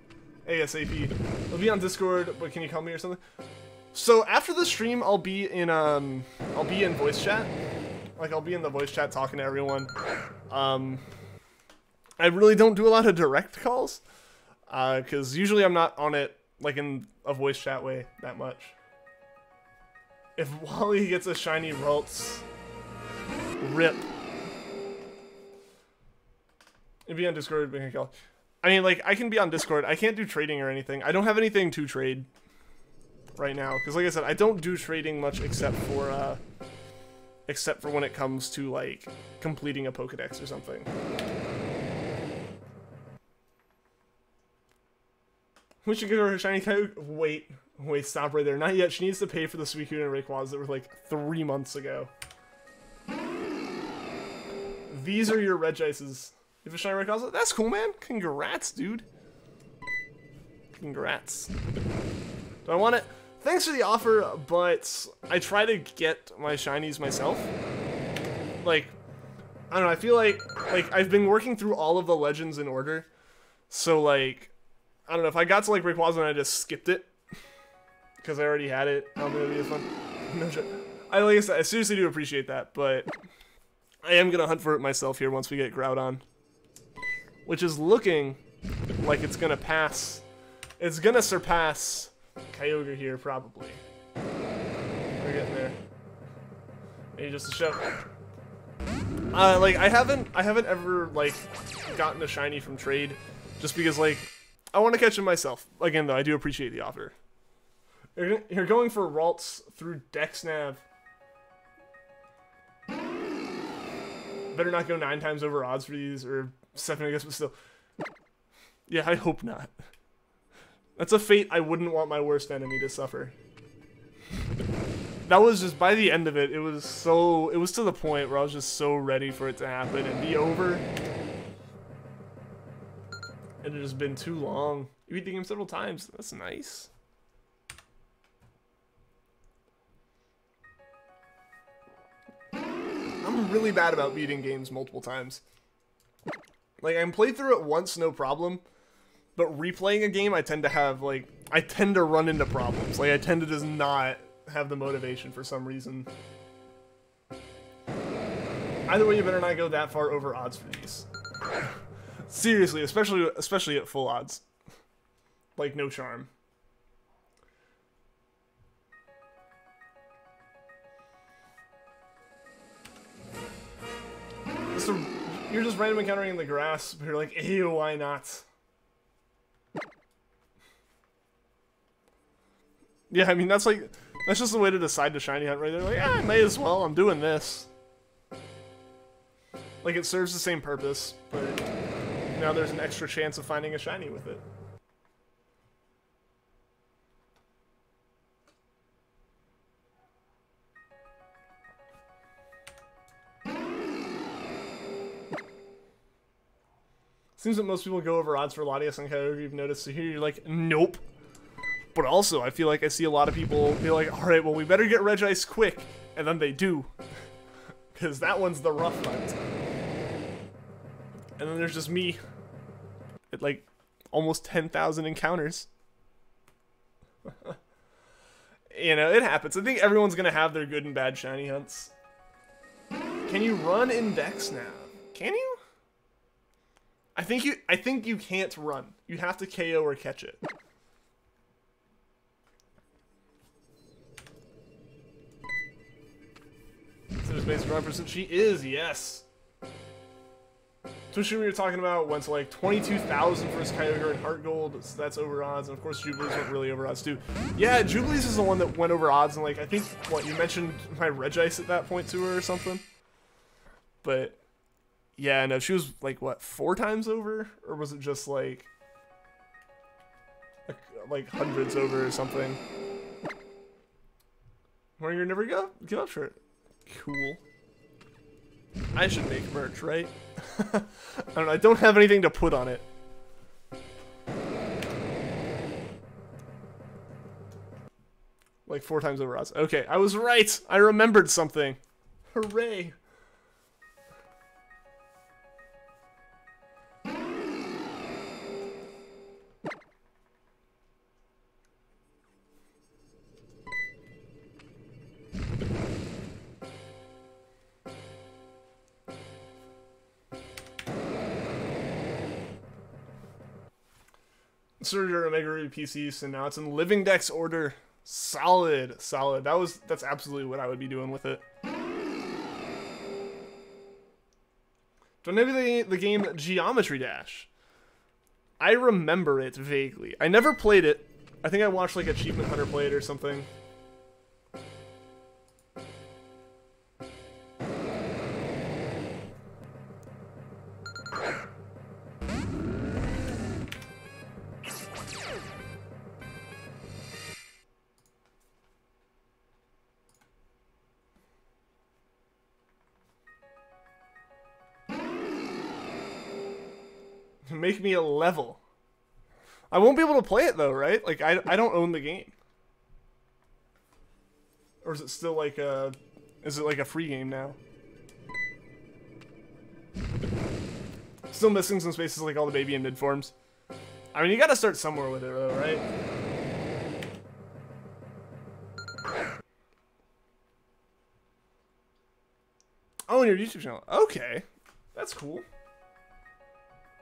ASAP. I'll be on Discord, but can you call me or something? So after the stream, I'll be in voice chat. Like, I'll be in the voice chat talking to everyone. I really don't do a lot of direct calls, because usually I'm not on it, like, in a voice chat way that much. If Wally gets a shiny Ralts, rip. If you on Discord, we can call. I mean, like, I can be on Discord. I can't do trading or anything. I don't have anything to trade right now, because like I said, I don't do trading much except for when it comes to, like, completing a Pokedex or something. We should give her a shiny Kyogre. Wait, stop right there. Not yet. She needs to pay for the Suicune and Rayquaza that were, like, 3 months ago. These are your Regices. You have a shiny Rayquaza? That's cool, man. Congrats, dude. Congrats. Do I want it? Thanks for the offer, but I try to get my shinies myself. Like, I don't know, I feel like I've been working through all of the legends in order. So, like, I don't know, if I got to, like, Rayquaza and I just skipped it, because I already had it, I don't think it would be as fun. No joke. Like I said, I seriously do appreciate that, but I am going to hunt for it myself here once we get Groudon. Which is looking like it's going to pass. It's going to surpass Kyogre here, probably. We're getting there. Maybe just a show. Like, I haven't ever, like, gotten a shiny from trade, just because, like, I want to catch him myself. Again, though, I do appreciate the offer. You're going for Ralts through DexNav. Better not go 9 times over odds for these, or 7, I guess, but still. Yeah, I hope not. That's a fate I wouldn't want my worst enemy to suffer. That was just, by the end of it, it was to the point where I was just so ready for it to happen and be over. It had just been too long. You beat the game several times. That's nice. I'm really bad about beating games multiple times. Like, I can play through it once, no problem. But replaying a game, I tend to have, like, I tend to run into problems. Like, I tend to just not have the motivation for some reason. Either way, you better not go that far over odds for these. Seriously, especially at full odds. Like, no charm. So, you're just random encountering in the grass, but you're like, ew, why not? Yeah, I mean, that's just the way to decide to shiny hunt right there. Like, yeah, I may as well, I'm doing this. Like, it serves the same purpose, but now there's an extra chance of finding a shiny with it. Seems that most people go over odds for Latias and Kyogre, you've noticed. So here you're like, nope. But also, I feel like I see a lot of people be like, alright, well, we better get Regice quick. And then they do. Because that one's the rough hunt. And then there's just me. At like, almost 10,000 encounters. You know, it happens. I think everyone's going to have their good and bad shiny hunts. Can you run in Dex now? Can you? I think you can't run. You have to KO or catch it. So there's basic 100%. She is, yes. Especially when you're talking about went to like 22,000 for his Kyogre and Heart Gold, so that's over odds. And of course, Jubilees went really over odds too. Yeah, Jubilees is the one that went over odds, and like I think what you mentioned my Regice at that point to her or something. But yeah, no, she was like what 4 times over, or was it just like hundreds over or something? Where you never give up for it. Cool. I should make merch, right? I don't know, I don't have anything to put on it. Like 4 times over odds. Okay, I was right! I remembered something. Hooray! Inserted your Omega Ruby PC, so now it's in Living Dex order. Solid, solid. That's absolutely what I would be doing with it. Don't know the game Geometry Dash. I remember it vaguely. I never played it. I think I watched like Achievement Hunter play it or something. Make me a level. I won't be able to play it though, right? Like I don't own the game. Or is it still like a free game now? Still missing some spaces like all the baby and mid forms. I mean, you gotta start somewhere with it though, right? Oh, and your YouTube channel. Okay. That's cool.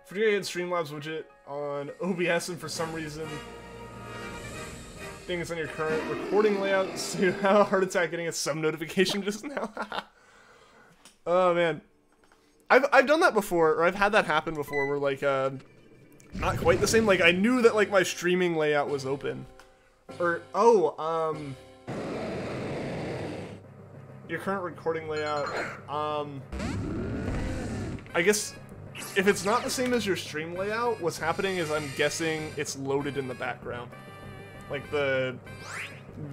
Forget I had Streamlabs widget on OBS, and for some reason, I think it's on your current recording layout, so you have a heart attack getting a sub notification just now. Oh man, I've done that before, or I've had that happen before, where like not quite the same. Like I knew that like my streaming layout was open, or your current recording layout. I guess. If it's not the same as your stream layout, what's happening is I'm guessing it's loaded in the background. Like the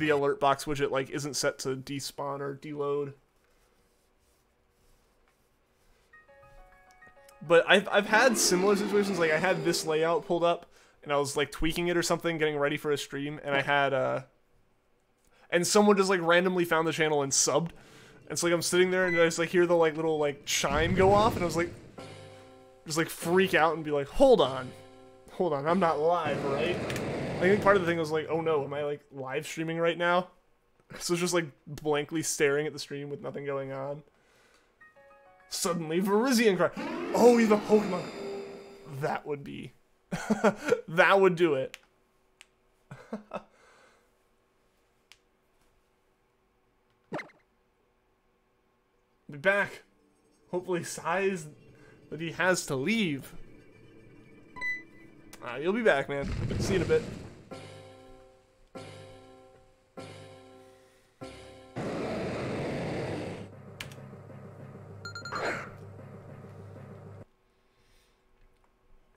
alert box widget like isn't set to despawn or deload. But I've had similar situations. Like I had this layout pulled up and I was like tweaking it or something, getting ready for a stream, and I had and someone just like randomly found the channel and subbed. And so like I'm sitting there and I just like hear the like little like chime go off, and I was like just like freak out and be like, hold on, I'm not live, right? I think part of the thing was like, oh no, am I like live streaming right now? So it's just like blankly staring at the stream with nothing going on. Suddenly Virizion cry. Oh, he's a Pokemon. That would be that would do it. Be back. Hopefully size that he has to leave. You'll be back, man. See you in a bit.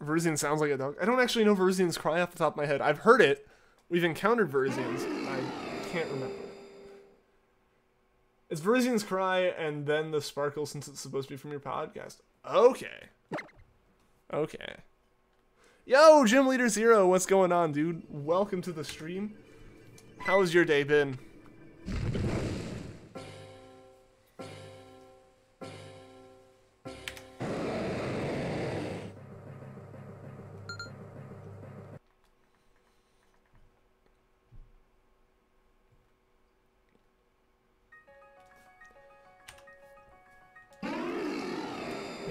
Virizion sounds like a dog. I don't actually know Virizion's cry off the top of my head. I've heard it. We've encountered Virizion's. I can't remember. It's Virizion's cry and then the sparkle, since it's supposed to be from your podcast. Okay. Okay. Yo, Gym Leader Zero, what's going on, dude? Welcome to the stream. How's your day been?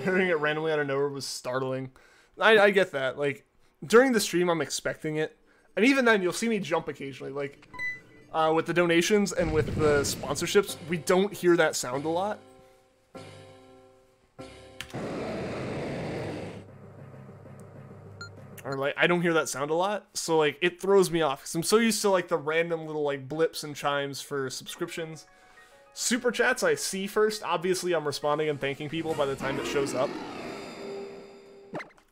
Hearing it randomly out of nowhere was startling. I get that. Like, during the stream, I'm expecting it. And even then, you'll see me jump occasionally. Like, with the donations and with the sponsorships, we don't hear that sound a lot. Or, like, I don't hear that sound a lot. So, like, it throws me off. Because I'm so used to, like, the random little, like, blips and chimes for subscriptions. Super chats I see first. Obviously, I'm responding and thanking people by the time it shows up.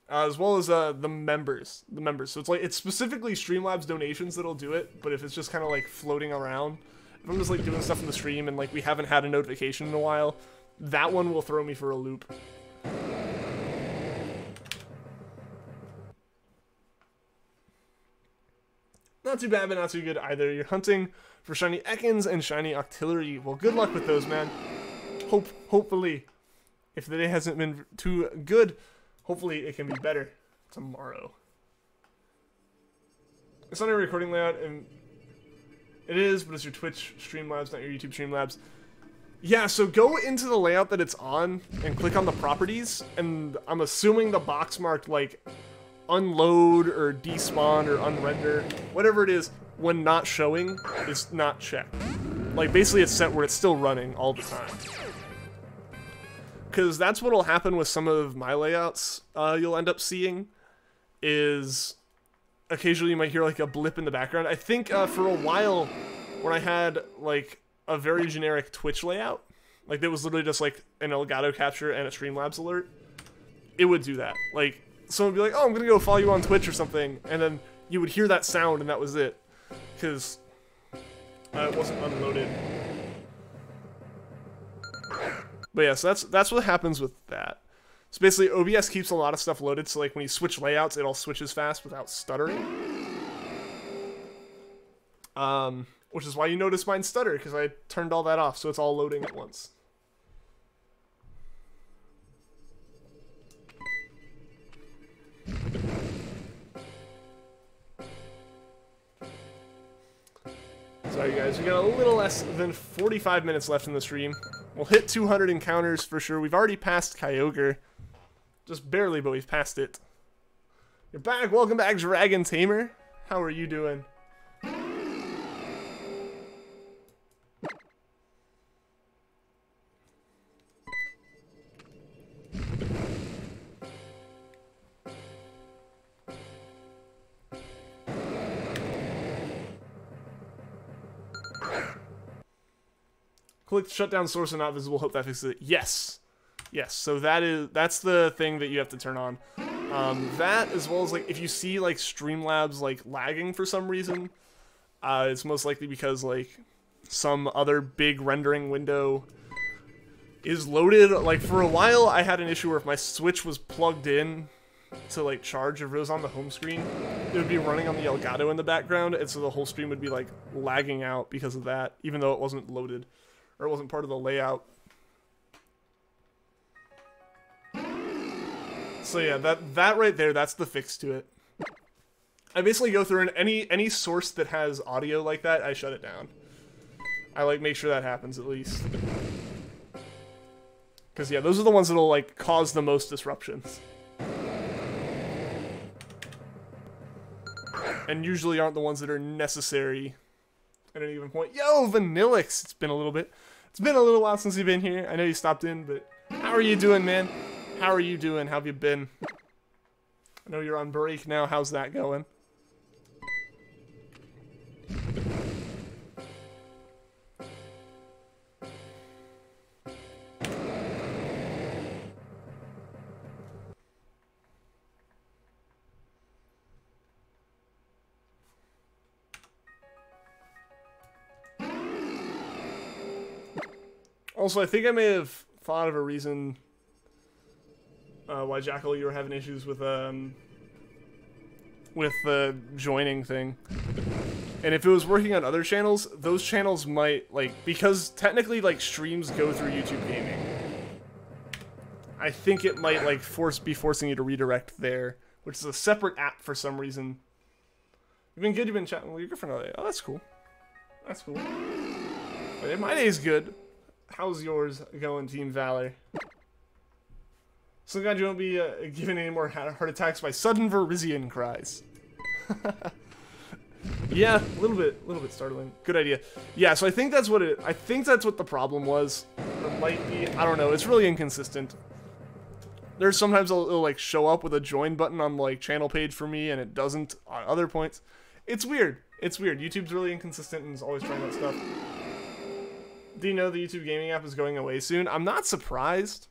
As well as the members. So it's like, it's specifically Streamlabs donations that'll do it, but if it's just kind of like floating around, if I'm just like doing stuff in the stream and like we haven't had a notification in a while, that one will throw me for a loop. Not too bad, but not too good either. You're hunting for shiny Ekans and shiny Octillery. Well, good luck with those, man. Hopefully, if the day hasn't been too good, hopefully it can be better tomorrow. It's not a recording layout, and it is, but it's your Twitch Streamlabs, not your YouTube Streamlabs. Yeah, so go into the layout that it's on and click on the properties, and I'm assuming the box marked like unload or despawn or unrender, whatever it is, when not showing is not checked. Like basically it's set where it's still running all the time. Because that's what'll happen with some of my layouts you'll end up seeing, is occasionally you might hear like a blip in the background. I think for a while when I had like a very generic Twitch layout, like there was literally just like an Elgato capture and a Streamlabs alert, it would do that. Like someone would be like, oh, I'm gonna go follow you on Twitch or something, and then you would hear that sound and that was it. Because it wasn't unloaded. But yeah, so that's what happens with that. So basically, OBS keeps a lot of stuff loaded, so like when you switch layouts, it all switches fast without stuttering. Which is why you notice mine stutter, because I turned all that off, so it's all loading at once. Sorry guys, we got a little less than 45 minutes left in the stream. We'll hit 200 encounters for sure. We've already passed Kyogre. Just barely, but we've passed it. You're back. Welcome back, Dragon Tamer. How are you doing? Click shutdown source and not visible. Hope that fixes it. Yes. Yes. So that's the thing that you have to turn on. That, as well as like if you see like Streamlabs like lagging for some reason, it's most likely because like some other big rendering window is loaded. Like for a while I had an issue where if my Switch was plugged in to like charge, if it was on the home screen, it would be running on the Elgato in the background, and so the whole stream would be like lagging out because of that, even though it wasn't loaded. Or it wasn't part of the layout. So yeah, that right there, that's the fix to it. I basically go through and any source that has audio like that, I shut it down. I like make sure that happens at least. Because yeah, those are the ones that'll like cause the most disruptions. And usually aren't the ones that are necessary at any given point. Yo, Vanillix! It's been a little bit. It's been a little while since you've been here. I know you stopped in, but how are you doing, man? How are you doing? How have you been? I know you're on break now. How's that going? Also, I think I may have thought of a reason why Jackal, you were having issues with the joining thing. And if it was working on other channels, those channels might, like, because technically, like, streams go through YouTube Gaming. I think it might, like, be forcing you to redirect there, which is a separate app for some reason. You've been good, you've been chatting with your girlfriend all day. Oh, that's cool. That's cool. But my day's good. How's yours going, Team Valor? So glad you won't be given any more heart attacks by sudden Virizion cries. Yeah, a little bit startling. Good idea. Yeah, so I think that's what the problem was. Or might be. I don't know. It's really inconsistent. There's sometimes it'll like show up with a join button on like channel page for me, and it doesn't on other points. It's weird. It's weird. YouTube's really inconsistent and is always trying that stuff. Do you know the YouTube Gaming app is going away soon? I'm not surprised.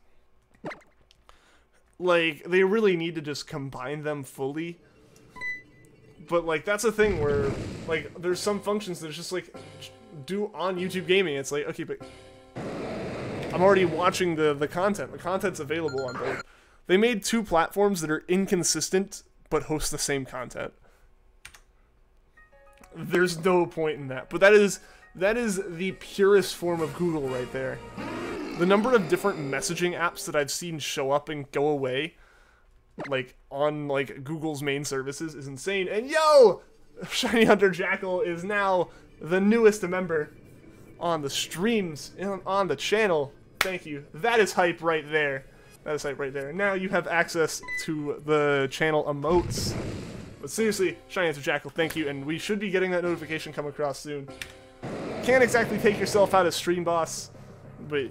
Like, they really need to just combine them fully. But, like, that's a thing where, like, there's some functions that it's just, like, do on YouTube Gaming. It's like, okay, but I'm already watching the content. The content's available on both. They made two platforms that are inconsistent but host the same content. There's no point in that. But that is the purest form of Google right there. The number of different messaging apps that I've seen show up and go away, like, on, like, Google's main services is insane. And yo! Shiny Hunter Jackal is now the newest member on the streams, on the channel. Thank you. That is hype right there. That is hype right there. Now you have access to the channel emotes. But seriously, Shiny Hunter Jackal, thank you, and we should be getting that notification come across soon. Can't exactly take yourself out of stream, boss, but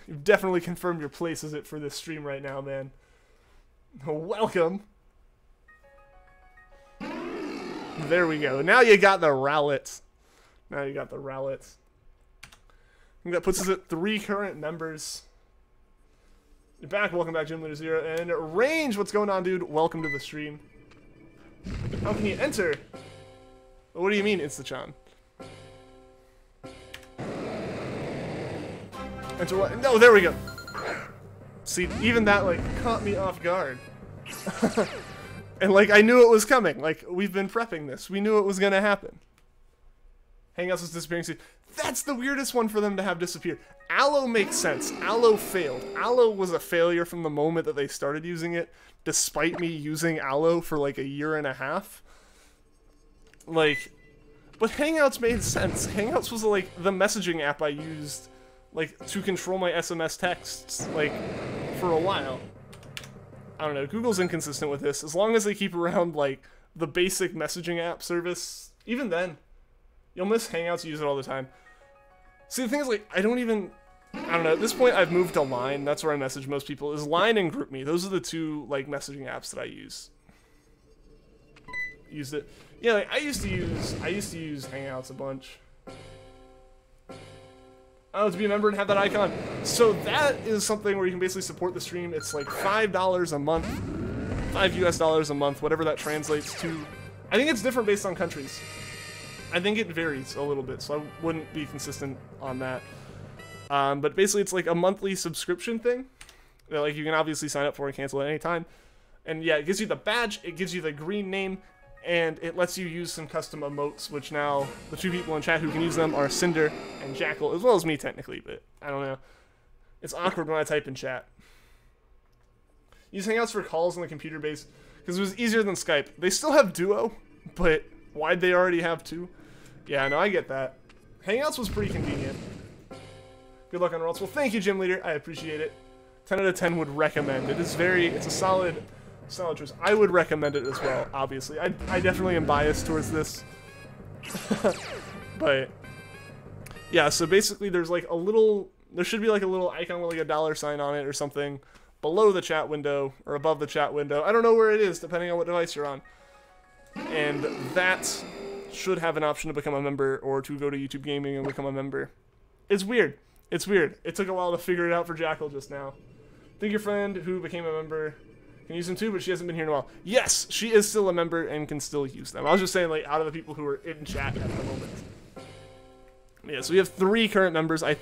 you've definitely confirmed your place as it for this stream right now, man. Welcome. There we go. Now you got the Ralts. Now you got the Ralts. I think that puts us at 3 current members. You're back. Welcome back, Gym Leader Zero. And Range, what's going on, dude? Welcome to the stream. How can you enter? What do you mean, Instachan? Enter what? No, there we go. See, even that, like, caught me off guard. And, like, I knew it was coming. Like, we've been prepping this. We knew it was gonna happen. Hangouts was disappearing soon. That's the weirdest one for them to have disappear. Aloe makes sense. Aloe failed. Aloe was a failure from the moment that they started using it, despite me using Aloe for like a year and a half. Like, but Hangouts made sense. Hangouts was like the messaging app I used, like, to control my SMS texts, like, for a while. I don't know. Google's inconsistent with this. As long as they keep around, like, the basic messaging app service, even then, you'll miss Hangouts, use it all the time. See, the thing is, like, I don't know, at this point I've moved to Line. That's where I message most people, is Line and GroupMe. Those are the two, like, messaging apps that I use. Used it. Yeah, like, I used to use Hangouts a bunch. Oh, to be a member and have that icon. So that is something where you can basically support the stream. It's like $5 a month, $5 US a month, whatever that translates to. I think it's different based on countries. I think it varies a little bit, so I wouldn't be consistent on that. But basically, it's like a monthly subscription thing that, like, you can obviously sign up for and cancel at any time. And yeah, it gives you the badge, it gives you the green name, and it lets you use some custom emotes, which now the 2 people in chat who can use them are Cinder and Jackal, as well as me technically, but I don't know. It's awkward when I type in chat. Use Hangouts for calls on the computer base, because it was easier than Skype. They still have Duo, but why'd they already have 2? Yeah, no, I get that. Hangouts was pretty convenient. Good luck on Ralts. Well, thank you, Gym Leader. I appreciate it. 10 out of 10 would recommend. It's a solid choice. I would recommend it as well, obviously. I definitely am biased towards this. But, yeah, so basically there should be like a little icon with like a $sign on it or something below the chat window or above the chat window. I don't know where it is, depending on what device you're on. And that should have an option to become a member or to go to YouTube Gaming and become a member. It's weird. It's weird. It took a while to figure it out for Jackal just now. I think your friend who became a member can use them too, but she hasn't been here in a while. Yes, she is still a member and can still use them. I was just saying, like, out of the people who are in chat at the moment. Yeah, so we have 3 current members. I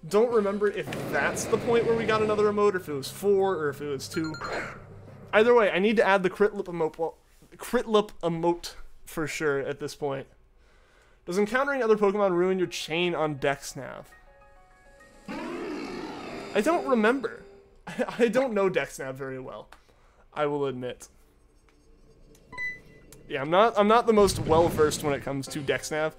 don't remember if that's the point where we got another emote, or if it was 4, or if it was 2. Either way, I need to add the crit lip emote. Well, crit lip emote for sure at this point. Does encountering other Pokemon ruin your chain on Dexnav? I don't remember. I don't know Dexnav very well, I will admit. Yeah, I'm not the most well versed when it comes to Dexnav.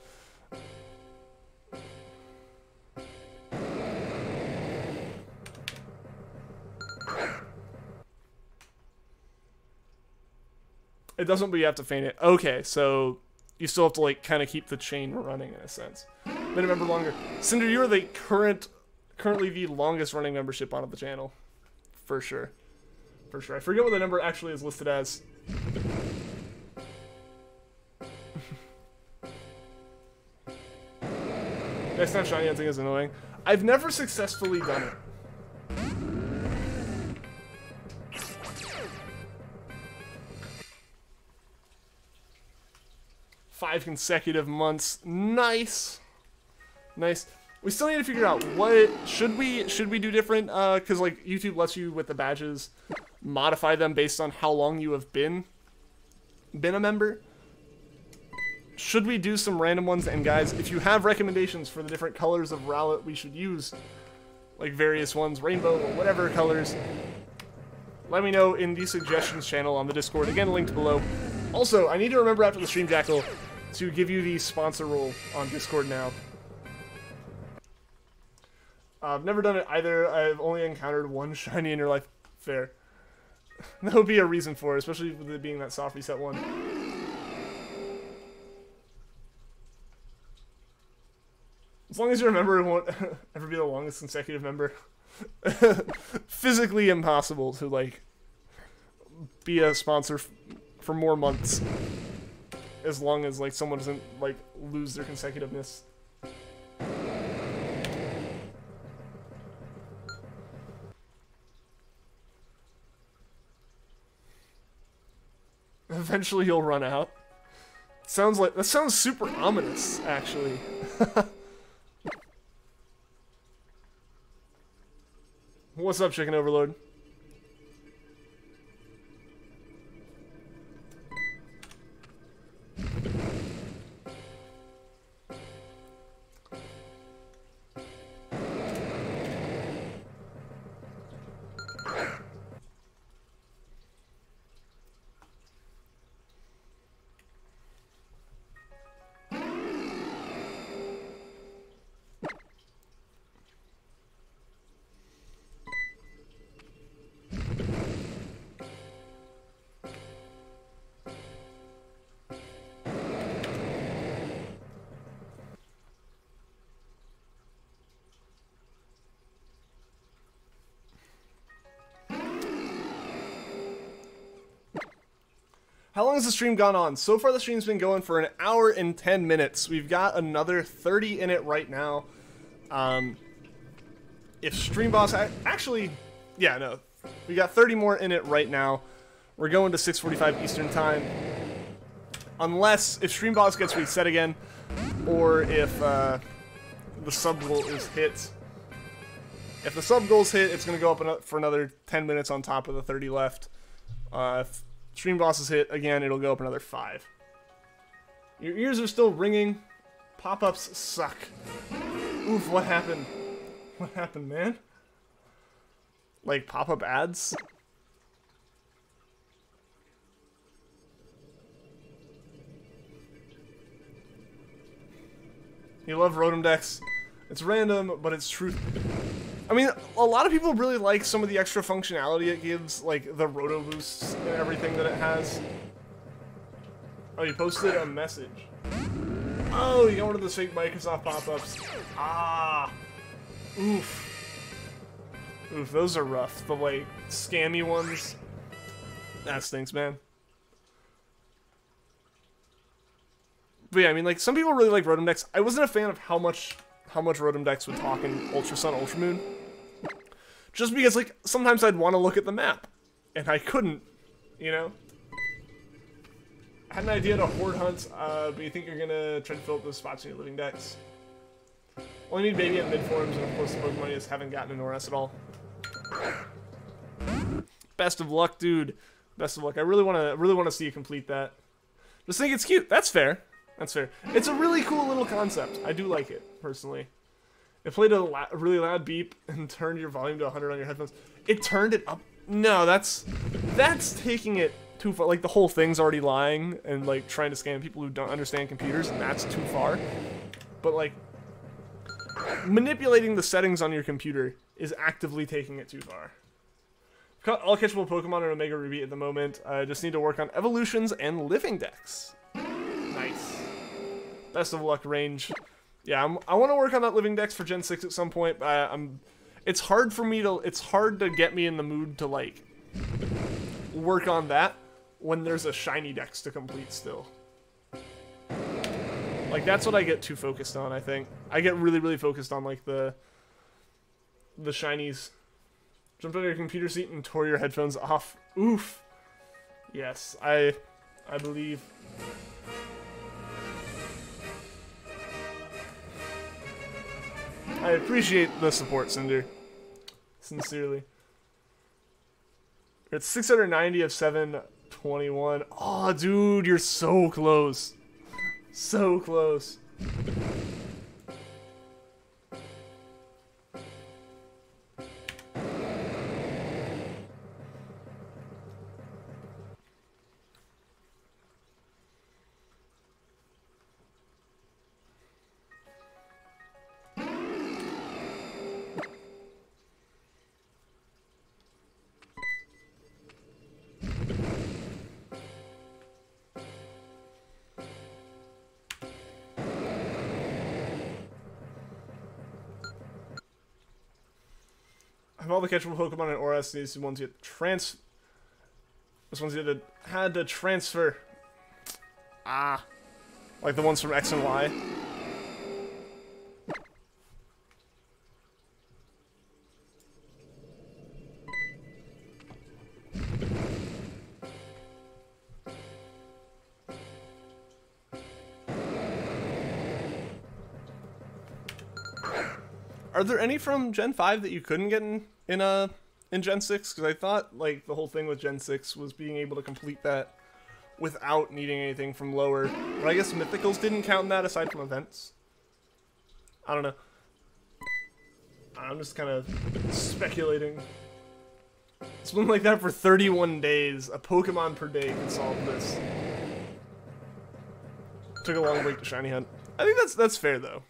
It doesn't, but you have to feign it. Okay, so you still have to, like, kind of keep the chain running in a sense. Been a member longer. Cinder, you are the currently the longest running membership on the channel. For sure. For sure. I forget what the number actually is listed as. Next time shiny hunting is annoying. I've never successfully done it. Five consecutive months. Nice. Nice. We still need to figure out what should we do different, because like YouTube lets you with the badges modify them based on how long you have been a member. Should we do some random ones? And guys, if you have recommendations for the different colors of Rowlet we should use, like various ones, rainbow or whatever colors, let me know in the suggestions channel on the Discord. Again, linked below. Also, I need to remember after the stream, Jackal, to give you the sponsor role on Discord now. I've never done it either. I've only encountered one shiny in your life. Fair. That would be a reason for it, especially with it being that soft reset one. As long as you remember, it won't ever be the longest consecutive member. Physically impossible to, like, be a sponsor for more months. As long as, like, someone doesn't, like, lose their consecutiveness. Eventually you'll run out. That sounds super ominous, actually. What's up, Chicken Overlord? How long has the stream gone on? So far the stream's been going for 1 hour and 10 minutes. We've got another 30 in it right now. If Stream Boss... Actually, yeah, no. We got 30 more in it right now. We're going to 6:45 Eastern Time. Unless, if Stream Boss gets reset again, or if the sub goal is hit. If the sub goal's hit, it's going to go up for another 10 minutes on top of the 30 left. If Stream Boss is hit again, it'll go up another 5. Your ears are still ringing. Pop-ups suck. Oof, what happened? What happened, man? Like pop-up ads? You love Rotom decks. It's random, but it's truth. I mean, a lot of people really like some of the extra functionality it gives, like the roto boosts and everything that it has. Oh, you posted a message. Oh, you got one of those fake Microsoft pop-ups. Ah. Oof. Oof, those are rough. The, like, scammy ones. That stinks, man. But yeah, I mean, like, some people really like Rotom decks. I wasn't a fan of how much Rotom decks would talk in Ultra Sun, Ultra Moon. Just because, like, sometimes I'd want to look at the map. And I couldn't, you know? I had an idea to horde hunt, but you think you're gonna try to fill up those spots in your living decks? Only need Baby and mid-forms, and of course the Pokemon just haven't gotten an ORS at all. Best of luck, dude. Best of luck. I really wanna see you complete that. Just think it's cute. That's fair. That's fair. It's a really cool little concept. I do like it, personally. It played a really loud beep and turned your volume to 100 on your headphones. It turned it up. No, that's taking it too far. Like, the whole thing's already lying and, like, trying to scam people who don't understand computers, and that's too far. But, like, manipulating the settings on your computer is actively taking it too far. Caught all catchable Pokemon in Omega Ruby at the moment. I just need to work on evolutions and living decks. Nice. Best of luck, Range. Yeah, I want to work on that living decks for Gen 6 at some point, but it's hard to get me in the mood to, like, work on that when there's a shiny dex to complete still. Like, that's what I get too focused on, I think. I get really, really focused on, like, the shinies. Jumped on your computer seat and tore your headphones off. Oof. Yes, I believe. I appreciate the support, Cinder. Sincerely. It's 690 of 721. Oh, dude, you're so close. So close. Of all the catchable Pokemon in ORS, these ones you had to transfer. Ah. Like the ones from X and Y. Are there any from Gen 5 that you couldn't get in Gen 6? Because I thought like the whole thing with Gen 6 was being able to complete that without needing anything from lower. But I guess Mythicals didn't count in that aside from events. I don't know. I'm just kind of speculating. It's been like that for 31 days. A Pokemon per day can solve this. Took a long break to shiny hunt. I think that's fair though.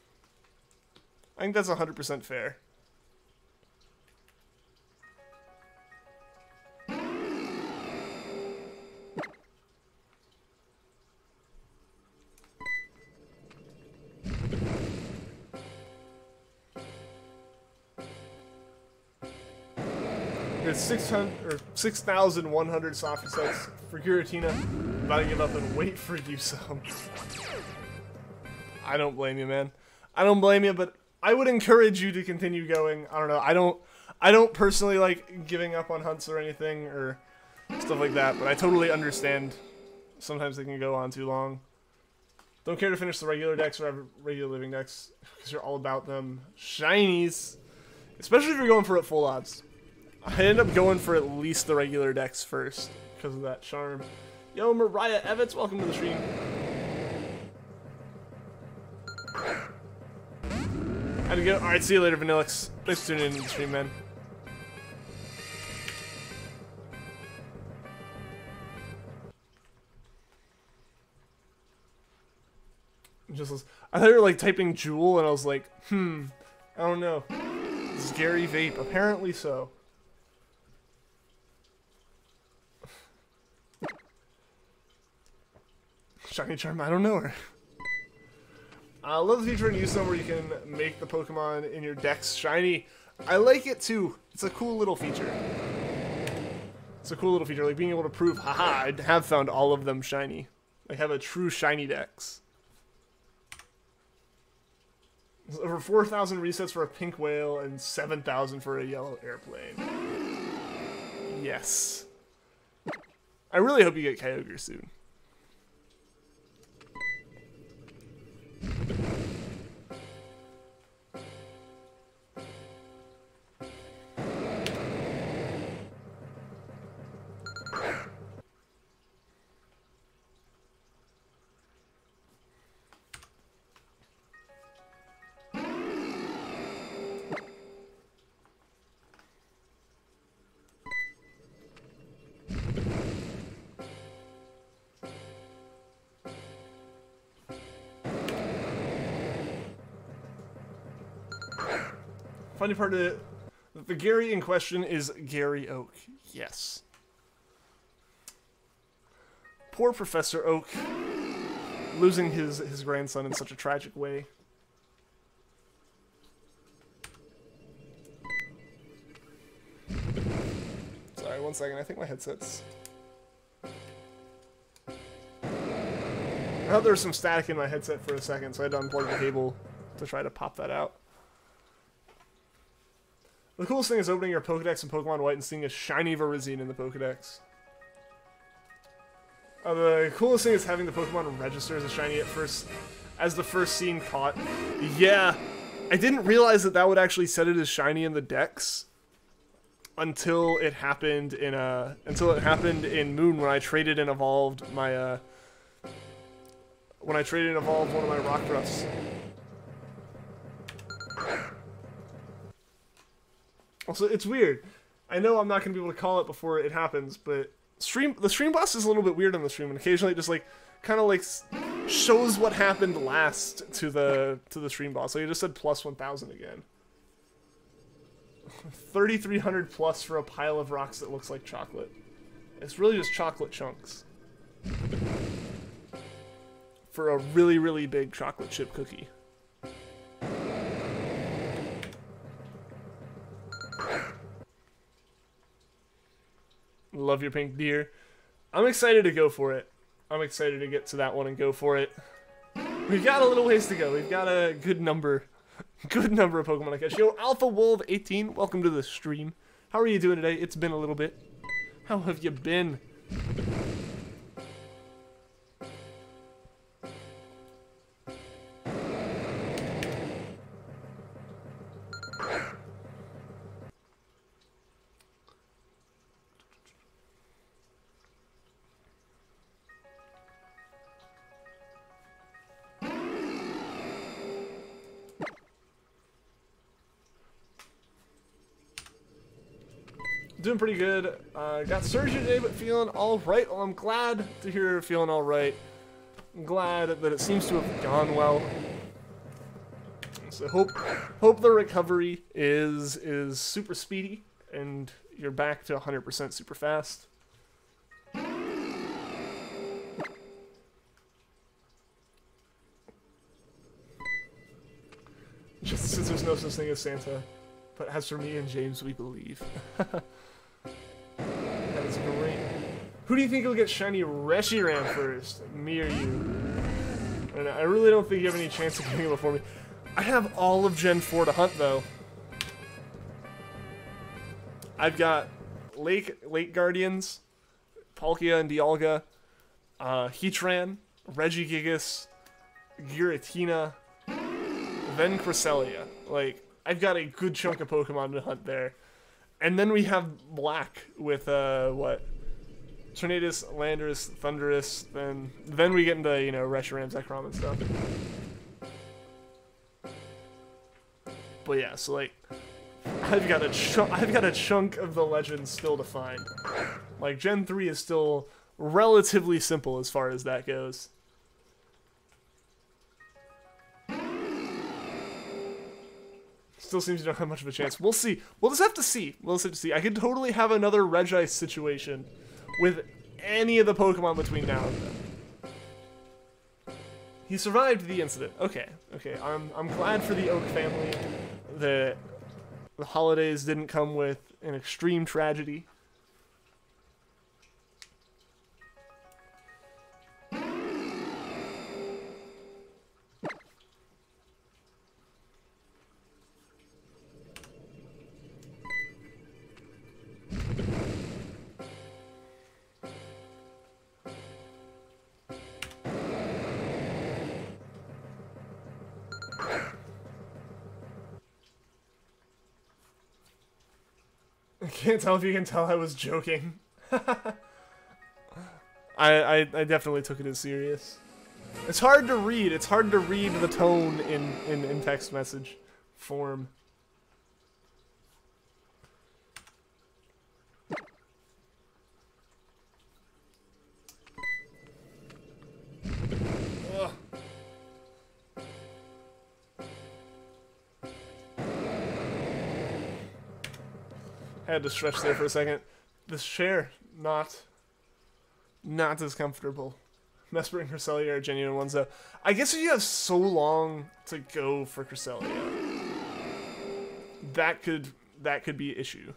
I think that's 100% fair. It's 6,100 Softy sets for Giratina. I'm about to give up and wait for you some. I don't blame you, man. I don't blame you, but I would encourage you to continue going. I don't know. I don't personally like giving up on hunts or anything or stuff like that, but I totally understand. Sometimes they can go on too long. Don't care to finish the regular decks or have regular living decks because you're all about them. Shinies, especially if you're going for it full odds. I end up going for at least the regular decks first because of that charm. Yo, Mariah Evans, welcome to the stream. Had to go. Alright, see you later, Vanillix. Thanks for tuning in to the stream, man. I thought you were like typing Jewel, and I was like, I don't know. Scary vape. Apparently so. Shiny Charm, I don't know her. I love the feature in Use where you can make the Pokemon in your decks shiny. I like it too. It's a cool little feature. It's a cool little feature, like being able to prove, haha, I have found all of them shiny. I have a true shiny dex. There's over 4,000 resets for a pink whale and 7,000 for a yellow airplane. Yes. I really hope you get Kyogre soon. Funny part of it, the Gary in question is Gary Oak. Yes. Poor Professor Oak, losing his grandson in such a tragic way. Sorry, one second. I think my headset's... I thought there was some static in my headset for a second, so I had to unplug the cable to try to pop that out. The coolest thing is opening your Pokedex in Pokemon White and seeing a shiny Verizine in the Pokedex. The coolest thing is having the Pokemon register as a shiny at first, as the first scene caught. Yeah, I didn't realize that that would actually set it as shiny in the dex until it happened in Moon when I traded and evolved my one of my rock thrusts. Also, it's weird. I know I'm not gonna be able to call it before it happens, but the stream boss is a little bit weird on the stream, and occasionally it just like kind of like shows what happened last to the stream boss. Like it just said plus 1,000 again. 3,300 plus for a pile of rocks that looks like chocolate. It's really just chocolate chunks. For a really, really big chocolate chip cookie. Love your pink deer. I'm excited to go for it. I'm excited to get to that one and go for it. We've got a little ways to go. We've got a good number of Pokemon to catch. Yo, Alpha Wolf 18, welcome to the stream. How are you doing today? It's been a little bit. How have you been? Doing pretty good. Got surgery today, but feeling all right. Well, I'm glad to hear you're feeling all right. I'm glad that it seems to have gone well. So hope the recovery is super speedy and you're back to 100% super fast. Just since there's no such thing as Santa, but as for me and James, we believe. That is great. Who do you think will get shiny Reshiram first? Me or you? And I really don't think you have any chance of getting it before me. I have all of Gen 4 to hunt, though. I've got Lake Guardians, Palkia and Dialga, Heatran, Regigigas, Giratina, then Cresselia. Like, I've got a good chunk of Pokemon to hunt there. And then we have Black with, what? Tornadus, Landorus, Thundurus, then we get into, you know, Reshiram, Zekrom and stuff. But yeah, so like, I've got a chunk of the legends still to find. Like, Gen 3 is still relatively simple as far as that goes. Still seems you don't have much of a chance. We'll see. We'll just have to see. We'll just have to see. I could totally have another Regice situation with any of the Pokemon between now and then. He survived the incident. Okay, okay. I'm glad for the Oak family that the holidays didn't come with an extreme tragedy. I can't tell if you can tell I was joking. I definitely took it as serious. It's hard to read. It's hard to read the tone in text message form. Ugh. I had to stretch there for a second. This chair, not as comfortable. Mesper and Cresselia are genuine ones, though. I guess if you have so long to go for Cresselia, that could be an issue.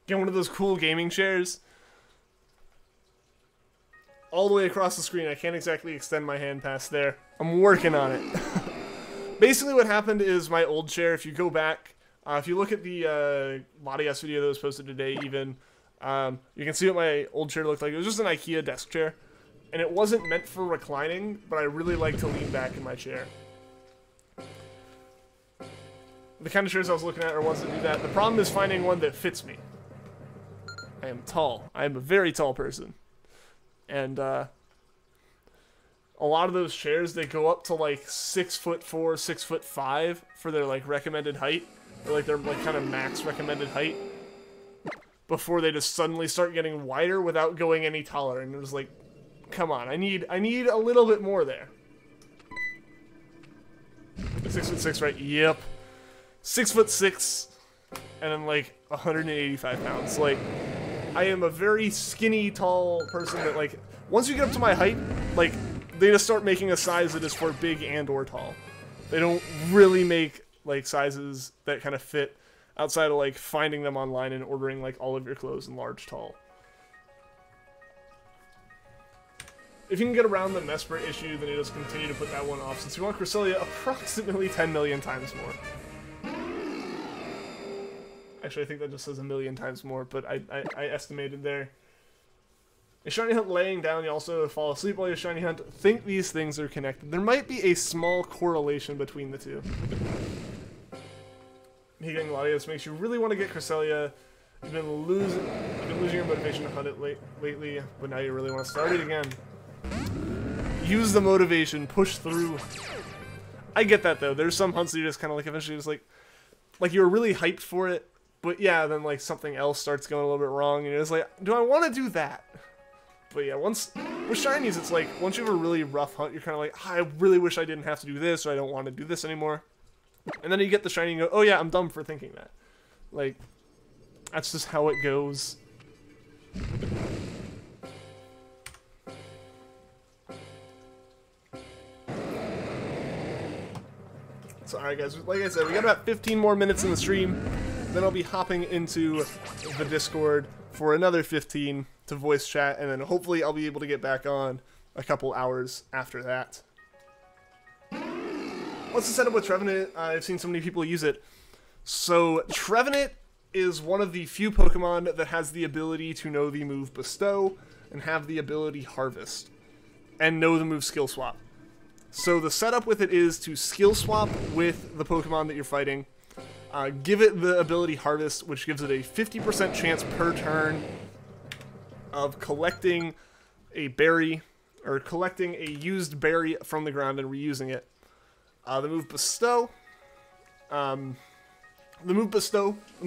Get one of those cool gaming chairs. All the way across the screen. I can't exactly extend my hand past there. I'm working on it. Basically what happened is my old chair, if you go back, if you look at the Latias video that was posted today even, you can see what my old chair looked like. It was just an IKEA desk chair. And it wasn't meant for reclining, but I really like to lean back in my chair. The kind of chairs I was looking at are ones that do that. The problem is finding one that fits me. I am tall. I am a very tall person. And, a lot of those chairs, they go up to like 6'4", 6'5" for their like recommended height, or like their like kind of max recommended height, before they just suddenly start getting wider without going any taller. And it was like, come on, I need a little bit more there. 6'6", right? Yep. 6'6", and then like 185 pounds. Like, I am a very skinny, tall person that like once you get up to my height, like. They just start making a size that is for big and or tall. They don't really make like sizes that kind of fit outside of like finding them online and ordering like all of your clothes in large tall. If you can get around the Mesprit issue, then you just continue to put that one off, since you want Cresselia approximately 10 million times more. Actually, I think that just says 1 million times more, but I estimated there. A shiny hunt laying down, you also fall asleep while you shiny hunt. Think these things are connected. There might be a small correlation between the two. Me getting Latias makes you really want to get Cresselia. You've been losing your motivation to hunt it lately, but now you really want to start it again. Use the motivation, push through. I get that though. There's some hunts that you just kind of like eventually just like you're really hyped for it, but yeah, then like something else starts going a little bit wrong, and you're just like, do I want to do that? But yeah, with shinies, it's like, once you have a really rough hunt, you're kind of like, oh, I really wish I didn't have to do this, or I don't want to do this anymore. And then you get the shiny and go, oh yeah, I'm dumb for thinking that. Like, that's just how it goes. So alright guys, like I said, we got about 15 more minutes in the stream. Then I'll be hopping into the Discord for another 15 to voice chat, and then hopefully I'll be able to get back on a couple hours after that. What's the setup with Trevenant? I've seen so many people use it. So Trevenant is one of the few Pokemon that has the ability to know the move Bestow and have the ability Harvest and know the move Skill Swap. So the setup with it is to Skill Swap with the Pokemon that you're fighting. Give it the ability Harvest, which gives it a 50% chance per turn of collecting a berry, or collecting a used berry from the ground and reusing it. The move Bestow,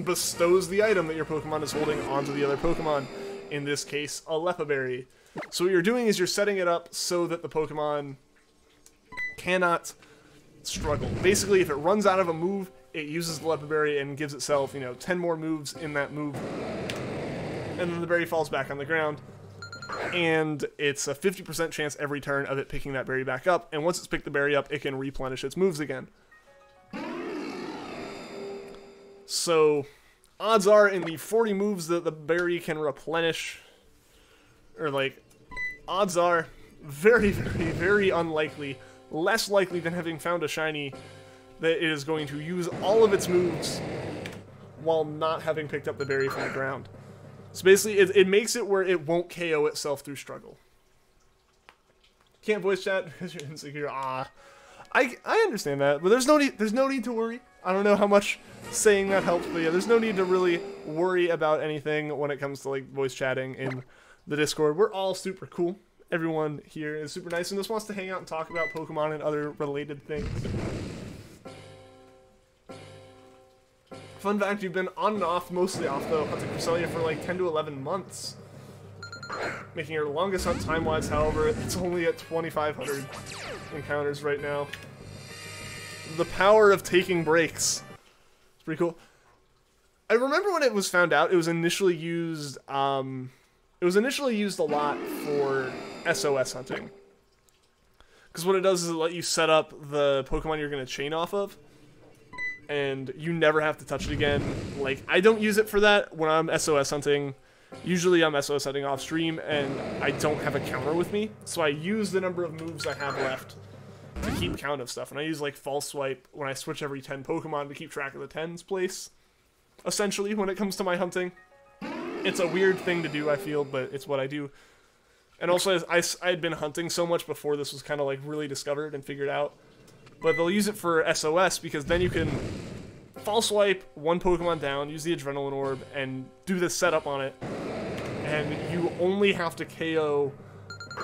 bestows the item that your Pokemon is holding onto the other Pokemon, in this case, a Lepa Berry. So what you're doing is you're setting it up so that the Pokemon cannot struggle. Basically, if it runs out of a move, it uses the Lepa Berry and gives itself, 10 more moves in that move. And then the berry falls back on the ground. And it's a 50% chance every turn of it picking that berry back up. And once it's picked the berry up, it can replenish its moves again. So, odds are in the 40 moves that the berry can replenish, or odds are very, very, very unlikely, less likely than having found a shiny, that it is going to use all of its moves while not having picked up the berry from the ground. So basically, it makes it where it won't KO itself through struggle. Can't voice chat because you're insecure. I understand that, but there's no need to worry. I don't know how much saying that helps, but yeah, there's no need to really worry about anything when it comes to voice chatting in the Discord. We're all super cool. Everyone here is super nice and just wants to hang out and talk about Pokemon and other related things. Fun fact, you've been on and off, mostly off though, hunting Cresselia for 10 to 11 months. Making your longest hunt time-wise, however, it's only at 2,500 encounters right now. The power of taking breaks. It's pretty cool. I remember when it was found out, it was initially used, a lot for SOS hunting. Because what it does is it let you set up the Pokemon you're going to chain off of, and you never have to touch it again. I don't use it for that when I'm SOS hunting. Usually I'm SOS hunting off stream, and I don't have a counter with me, so I use the number of moves I have left to keep count of stuff. And I use like false swipe when I switch every 10 Pokemon to keep track of the 10's place, essentially, when it comes to my hunting. It's a weird thing to do, I feel, but it's what I do. And also, I had been hunting so much before this was kind of like really discovered and figured out. But they'll use it for SOS because then you can false swipe one Pokemon down, use the Adrenaline Orb, and do the setup on it. And you only have to KO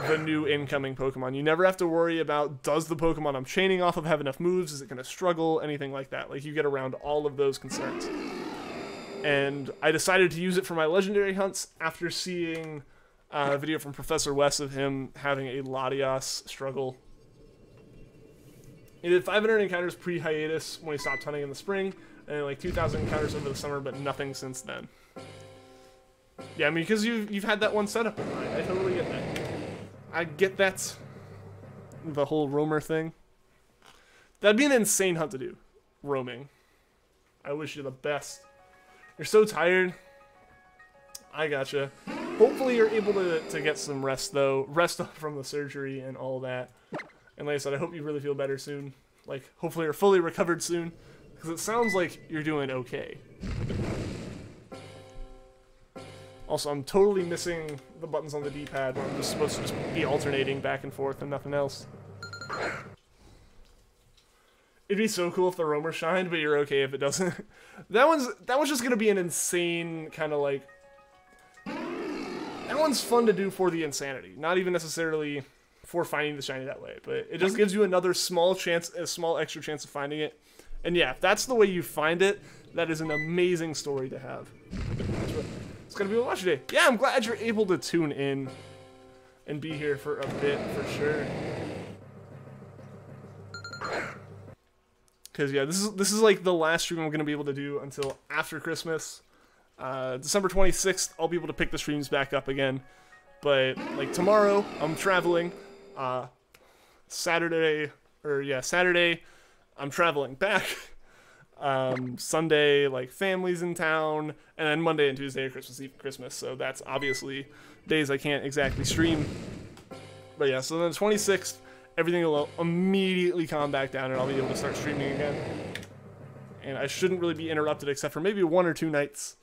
the new incoming Pokemon. You never have to worry about, does the Pokemon I'm chaining off of have enough moves? Is it going to struggle? Anything like that. Like, you get around all of those concerns. And I decided to use it for my legendary hunts after seeing a video from Professor West of him having a Latias struggle. He did 500 encounters pre-hiatus when he stopped hunting in the spring, and like 2,000 encounters over the summer, but nothing since then. Yeah, I mean, because you've had that one setup in mind. I totally get that. I get that. The whole roamer thing. That'd be an insane hunt to do. Roaming. I wish you the best. You're so tired. I gotcha. Hopefully you're able to get some rest, though. Rest from the surgery and all that. And like I said, I hope you really feel better soon. Like, hopefully you're fully recovered soon. Because it sounds like you're doing okay. Also, I'm totally missing the buttons on the D-pad where I'm just supposed to just be alternating back and forth and nothing else. It'd be so cool if the roamer shined, but you're okay if it doesn't. That one's just gonna be an insane kind of like... That one's fun to do for the insanity. Not even necessarily for finding the shiny that way, but it just gives you another small chance, a small extra chance of finding it. And yeah, if that's the way you find it, that is an amazing story to have. It's gonna be a watch day. Yeah, I'm glad you're able to tune in and be here for a bit, for sure. Because yeah, this is like the last stream I'm gonna be able to do until after Christmas. December 26th, I'll be able to pick the streams back up again. But like tomorrow, I'm traveling. Saturday, I'm traveling back. Sunday, like, family's in town, and then Monday and Tuesday are Christmas Eve and Christmas, so that's obviously days I can't exactly stream. But yeah, so then the 26th, everything will immediately calm back down, and I'll be able to start streaming again. And I shouldn't really be interrupted except for maybe 1 or 2 nights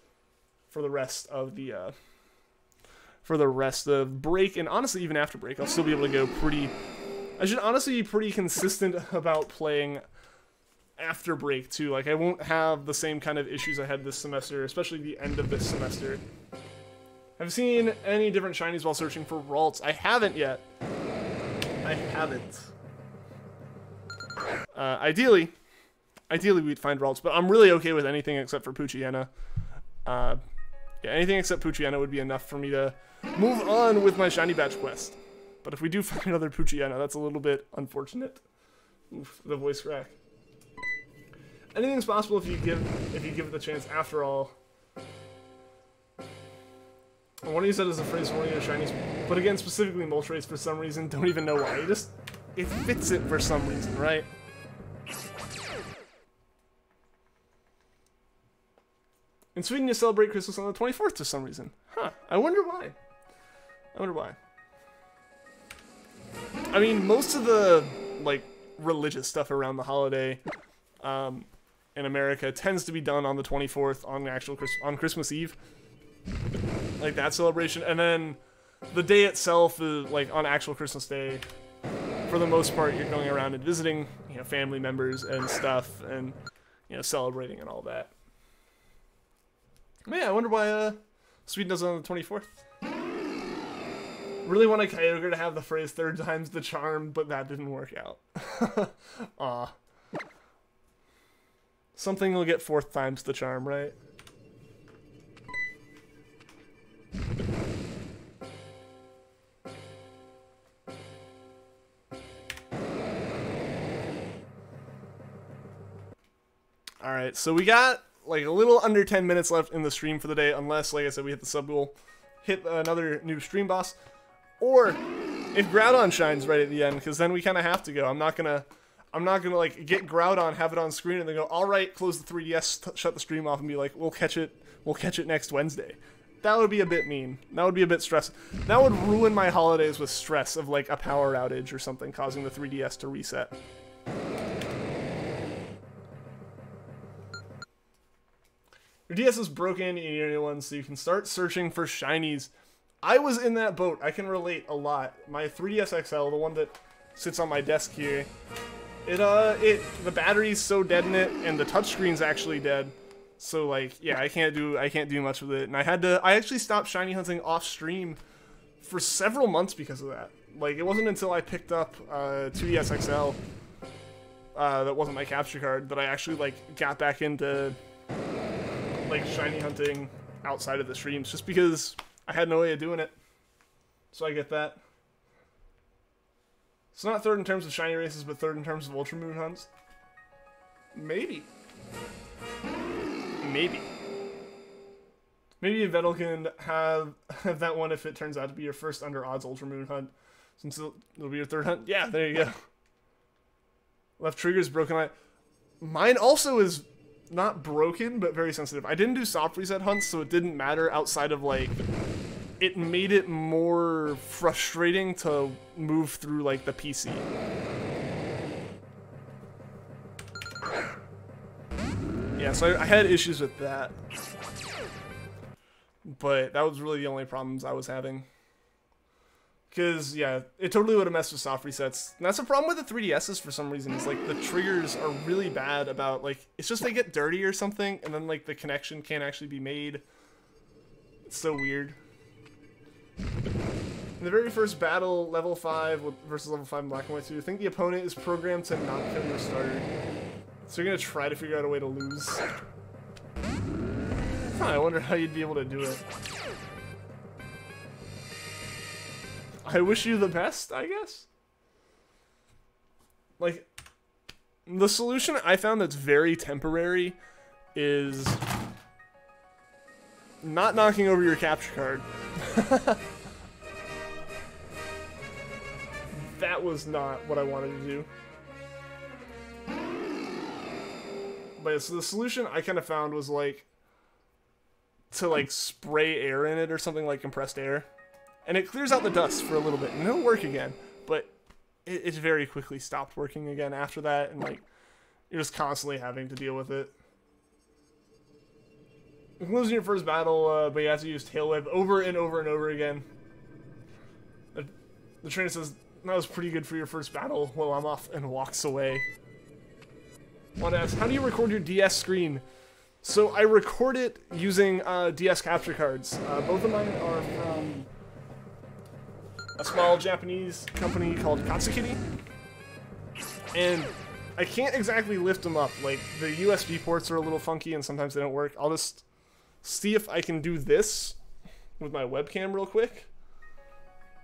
for the rest of the, break, and honestly, even after break, I'll still be able to go pretty... I should honestly be pretty consistent about playing after break too. Like, I won't have the same kind of issues I had this semester, especially the end of this semester. Have you seen any different shinies while searching for Ralts? I haven't yet. I haven't. Ideally we'd find Ralts, but I'm really okay with anything except for Poochyena. Yeah, anything except Poochyena would be enough for me to move on with my shiny batch quest. But if we do find another Poochyena, that's a little bit unfortunate. Oof, the voice crack. Anything's possible if you give it the chance. After all, one of you said is a phrase for one of your shinies, but again, specifically Moltres for some reason. Don't even know why. It fits it for some reason, right? In Sweden, you celebrate Christmas on the 24th for some reason. Huh? I wonder why. I mean, most of the like religious stuff around the holiday. In America tends to be done on the 24th on Christmas Eve, like that celebration, and then the day itself is like on actual Christmas Day. For the most part, you're going around and visiting, family members and stuff, and celebrating and all that. But yeah, I wonder why Sweden does it on the 24th. Really wanted Kyogre to have the phrase "third time's the charm," but that didn't work out. Aw. Something will get 4th times the charm, right? Alright, so we got like a little under 10 minutes left in the stream for the day, unless, like I said, we hit the sub goal, hit another new stream boss, or if Groudon shines right at the end, because then we kind of have to go. I'm not gonna like get Groudon, have it on screen, and then go, all right, close the 3DS, shut the stream off, and be like, we'll catch it next Wednesday. That would be a bit mean. That would be a bit stressful. That would ruin my holidays with stress of like a power outage or something causing the 3DS to reset. Your DS is broken, you need a new one, so you can start searching for shinies. I was in that boat. I can relate a lot. My 3DS XL, the one that sits on my desk here, the battery's so dead in it, and the touchscreen's actually dead. So like, yeah, I can't do much with it. And I actually stopped shiny hunting off stream for several months because of that. Like, it wasn't until I picked up 2DS XL that wasn't my capture card that I actually like got back into like shiny hunting outside of the streams, just because I had no way of doing it. So I get that. It's not third in terms of shiny races, but third in terms of Ultra Moon hunts. Maybe. Maybe. Maybe Vettel can have that one if it turns out to be your first under odds Ultra Moon hunt, since it'll be your third hunt. Yeah, there you go. Left trigger's broken. Mine also is not broken, but very sensitive. I didn't do soft reset hunts, so it didn't matter outside of like, it made it more frustrating to move through like the PC. Yeah, so I had issues with that. But that was really the only problems I was having. Because, yeah, it totally would have messed with soft resets. And that's a problem with the 3DSs for some reason. Is like, the triggers are really bad about, like, it's just they get dirty or something, and then, like, the connection can't actually be made. It's so weird. In the very first battle, level 5 versus level 5 in Black and White 2, I think the opponent is programmed to not kill your starter. So you're going to try to figure out a way to lose. Huh, I wonder how you'd be able to do it. I wish you the best, I guess? Like, the solution I found that's very temporary is not knocking over your capture card. That was not what I wanted to do. But yeah, so the solution I kind of found was like to like spray air in it or something, like compressed air. And it clears out the dust for a little bit, and it'll work again. But it very quickly stopped working again after that, and like you're just constantly having to deal with it. You can lose in your first battle, but you have to use Tail Whip over and over and over again. The trainer says, that was pretty good for your first battle. Well, I'm off, and walks away. Want to ask, how do you record your DS screen? So I record it using DS capture cards. Both of mine are from a small Japanese company called Katsukiri. And I can't exactly lift them up. Like, the USB ports are a little funky and sometimes they don't work. I'll just see if I can do this with my webcam real quick.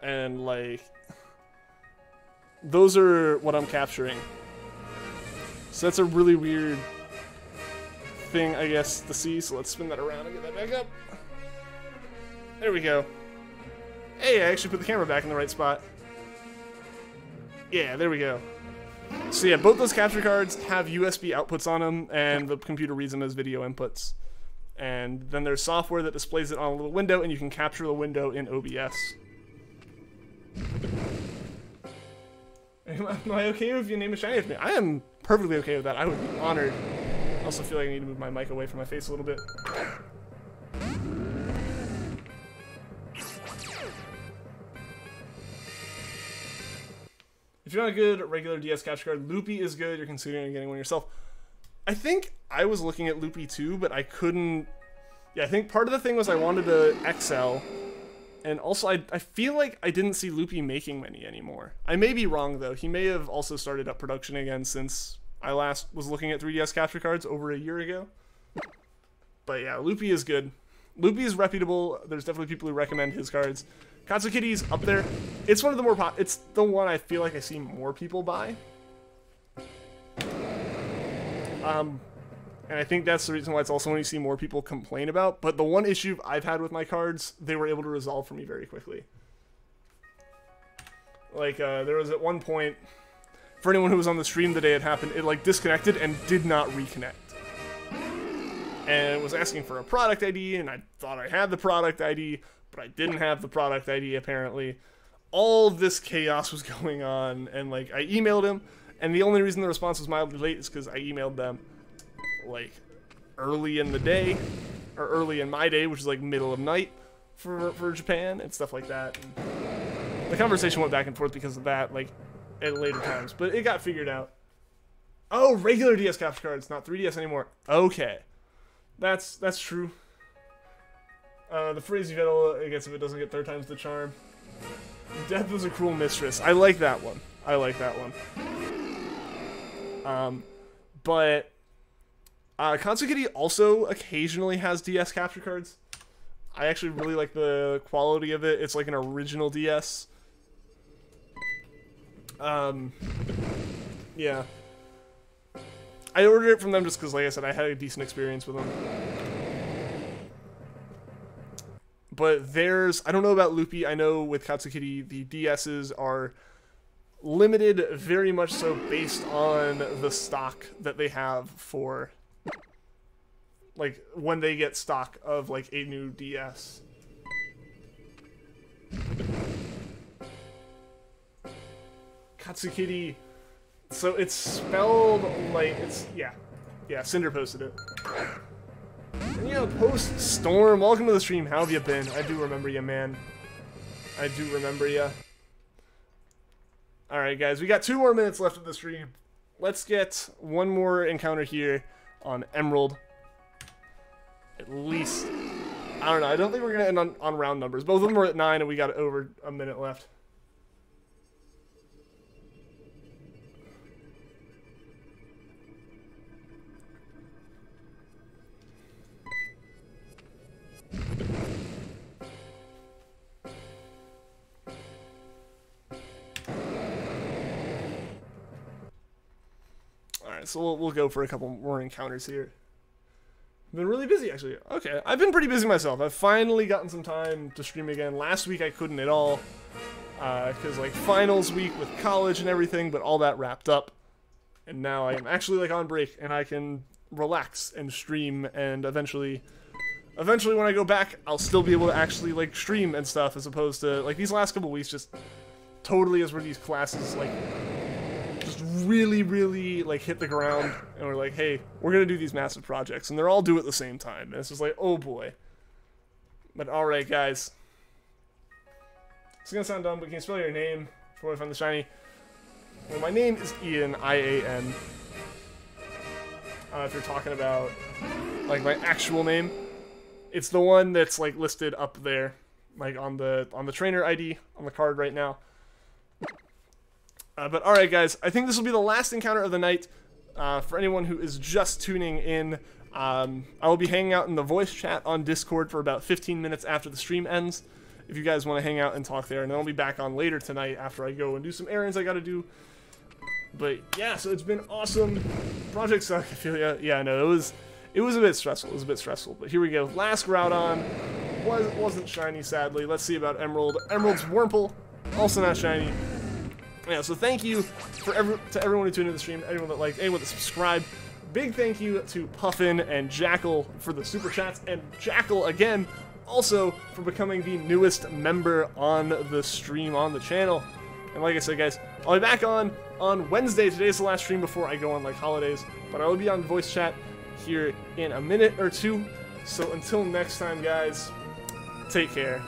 And, like, those are what I'm capturing. So that's a really weird thing, I guess, to see. So let's spin that around and get that back up. There we go. Hey, I actually put the camera back in the right spot. Yeah, there we go. So yeah, both those capture cards have USB outputs on them, and the computer reads them as video inputs. And then there's software that displays it on a little window, and you can capture the window in OBS. Am I okay if you name a shiny after me? I am perfectly okay with that. I would be honored. I also feel like I need to move my mic away from my face a little bit. If you're not a good regular DS capture card, Loopy is good. You're considering getting one yourself. I think I was looking at Loopy too, but I couldn't. Yeah, I think part of the thing was I wanted to XL, and also I feel like I didn't see Loopy making many anymore. I may be wrong though. He may have also started up production again since I last was looking at 3DS capture cards over a year ago. But yeah, Loopy is good. Loopy is reputable. There's definitely people who recommend his cards. Katsukiri's up there. It's one of the more it's the one I feel like I see more people buy. And I think that's the reason why it's also one you see more people complain about. But the one issue I've had with my cards, they were able to resolve for me very quickly. Like, there was at one point, for anyone who was on the stream the day it happened, it like disconnected and did not reconnect. and was asking for a product ID, and I thought I had the product ID, but I didn't have the product ID apparently. All this chaos was going on, and like I emailed him, and the only reason the response was mildly late is because I emailed them like early in the day, or early in my day, which is like middle of night for Japan and stuff like that. And the conversation went back and forth because of that, like at later times, but it got figured out. Oh, regular DS capture cards, not 3DS anymore. Okay, that's true. The phrase you get, I guess, if it doesn't get third time's the charm. Death was a cruel mistress. I like that one. I like that one. But Katsukity also occasionally has DS capture cards. I actually really like the quality of it. It's like an original DS. Yeah. I ordered it from them just because, like I said, I had a decent experience with them. But there's, I don't know about Loopy. I know with Katsukity, the DSs are limited very much so based on the stock that they have for, like, when they get stock of, like, a new DS. Katsukity, so it's spelled like, it's, yeah, Cinder posted it. And you know, Post Storm, welcome to the stream. How have you been? I do remember you, man. I do remember you. Alright, guys, we got 2 more minutes left of the stream. Let's get one more encounter here on Emerald. At least. I don't know. I don't think we're going to end on round numbers. Both of them are at 9, and we got over a minute left. Alright, so we'll go for a couple more encounters here. Been really busy, actually. Okay, I've been pretty busy myself. I've finally gotten some time to stream again. Last week I couldn't at all, because like finals week with college and everything, but all that wrapped up. And now I am actually like on break, and I can relax and stream, and eventually when I go back, I'll still be able to actually like stream and stuff, as opposed to like these last couple weeks just totally as were these classes like just really like hit the ground, and we're like, hey, we're gonna do these massive projects, and they're all due at the same time, and it's just like, oh boy. But alright, guys, it's gonna sound dumb, but can you spell your name before I find the shiny? Well, my name is Ian, I-A-N. If you're talking about like my actual name, it's the one that's like listed up there, like on the trainer ID on the card right now. But alright, guys, I think this will be the last encounter of the night. For anyone who is just tuning in, I will be hanging out in the voice chat on Discord for about 15 minutes after the stream ends, if you guys want to hang out and talk there, and then I'll be back on later tonight after I go and do some errands I gotta do. But yeah, so it's been awesome. Project suck, I feel ya. Yeah, no, it was a bit stressful. But here we go. Last Groudon wasn't shiny, sadly. Let's see about Emerald. Emerald's Wurmple, also not shiny. Yeah, so thank you to everyone who tuned into the stream, anyone that liked, anyone that subscribed. Big thank you to Puffin and Jackal for the super chats, and Jackal again also for becoming the newest member on the stream on the channel. And like I said, guys, I'll be back on Wednesday. Today's the last stream before I go on like holidays, but I will be on voice chat here in a minute or two. So until next time, guys, take care.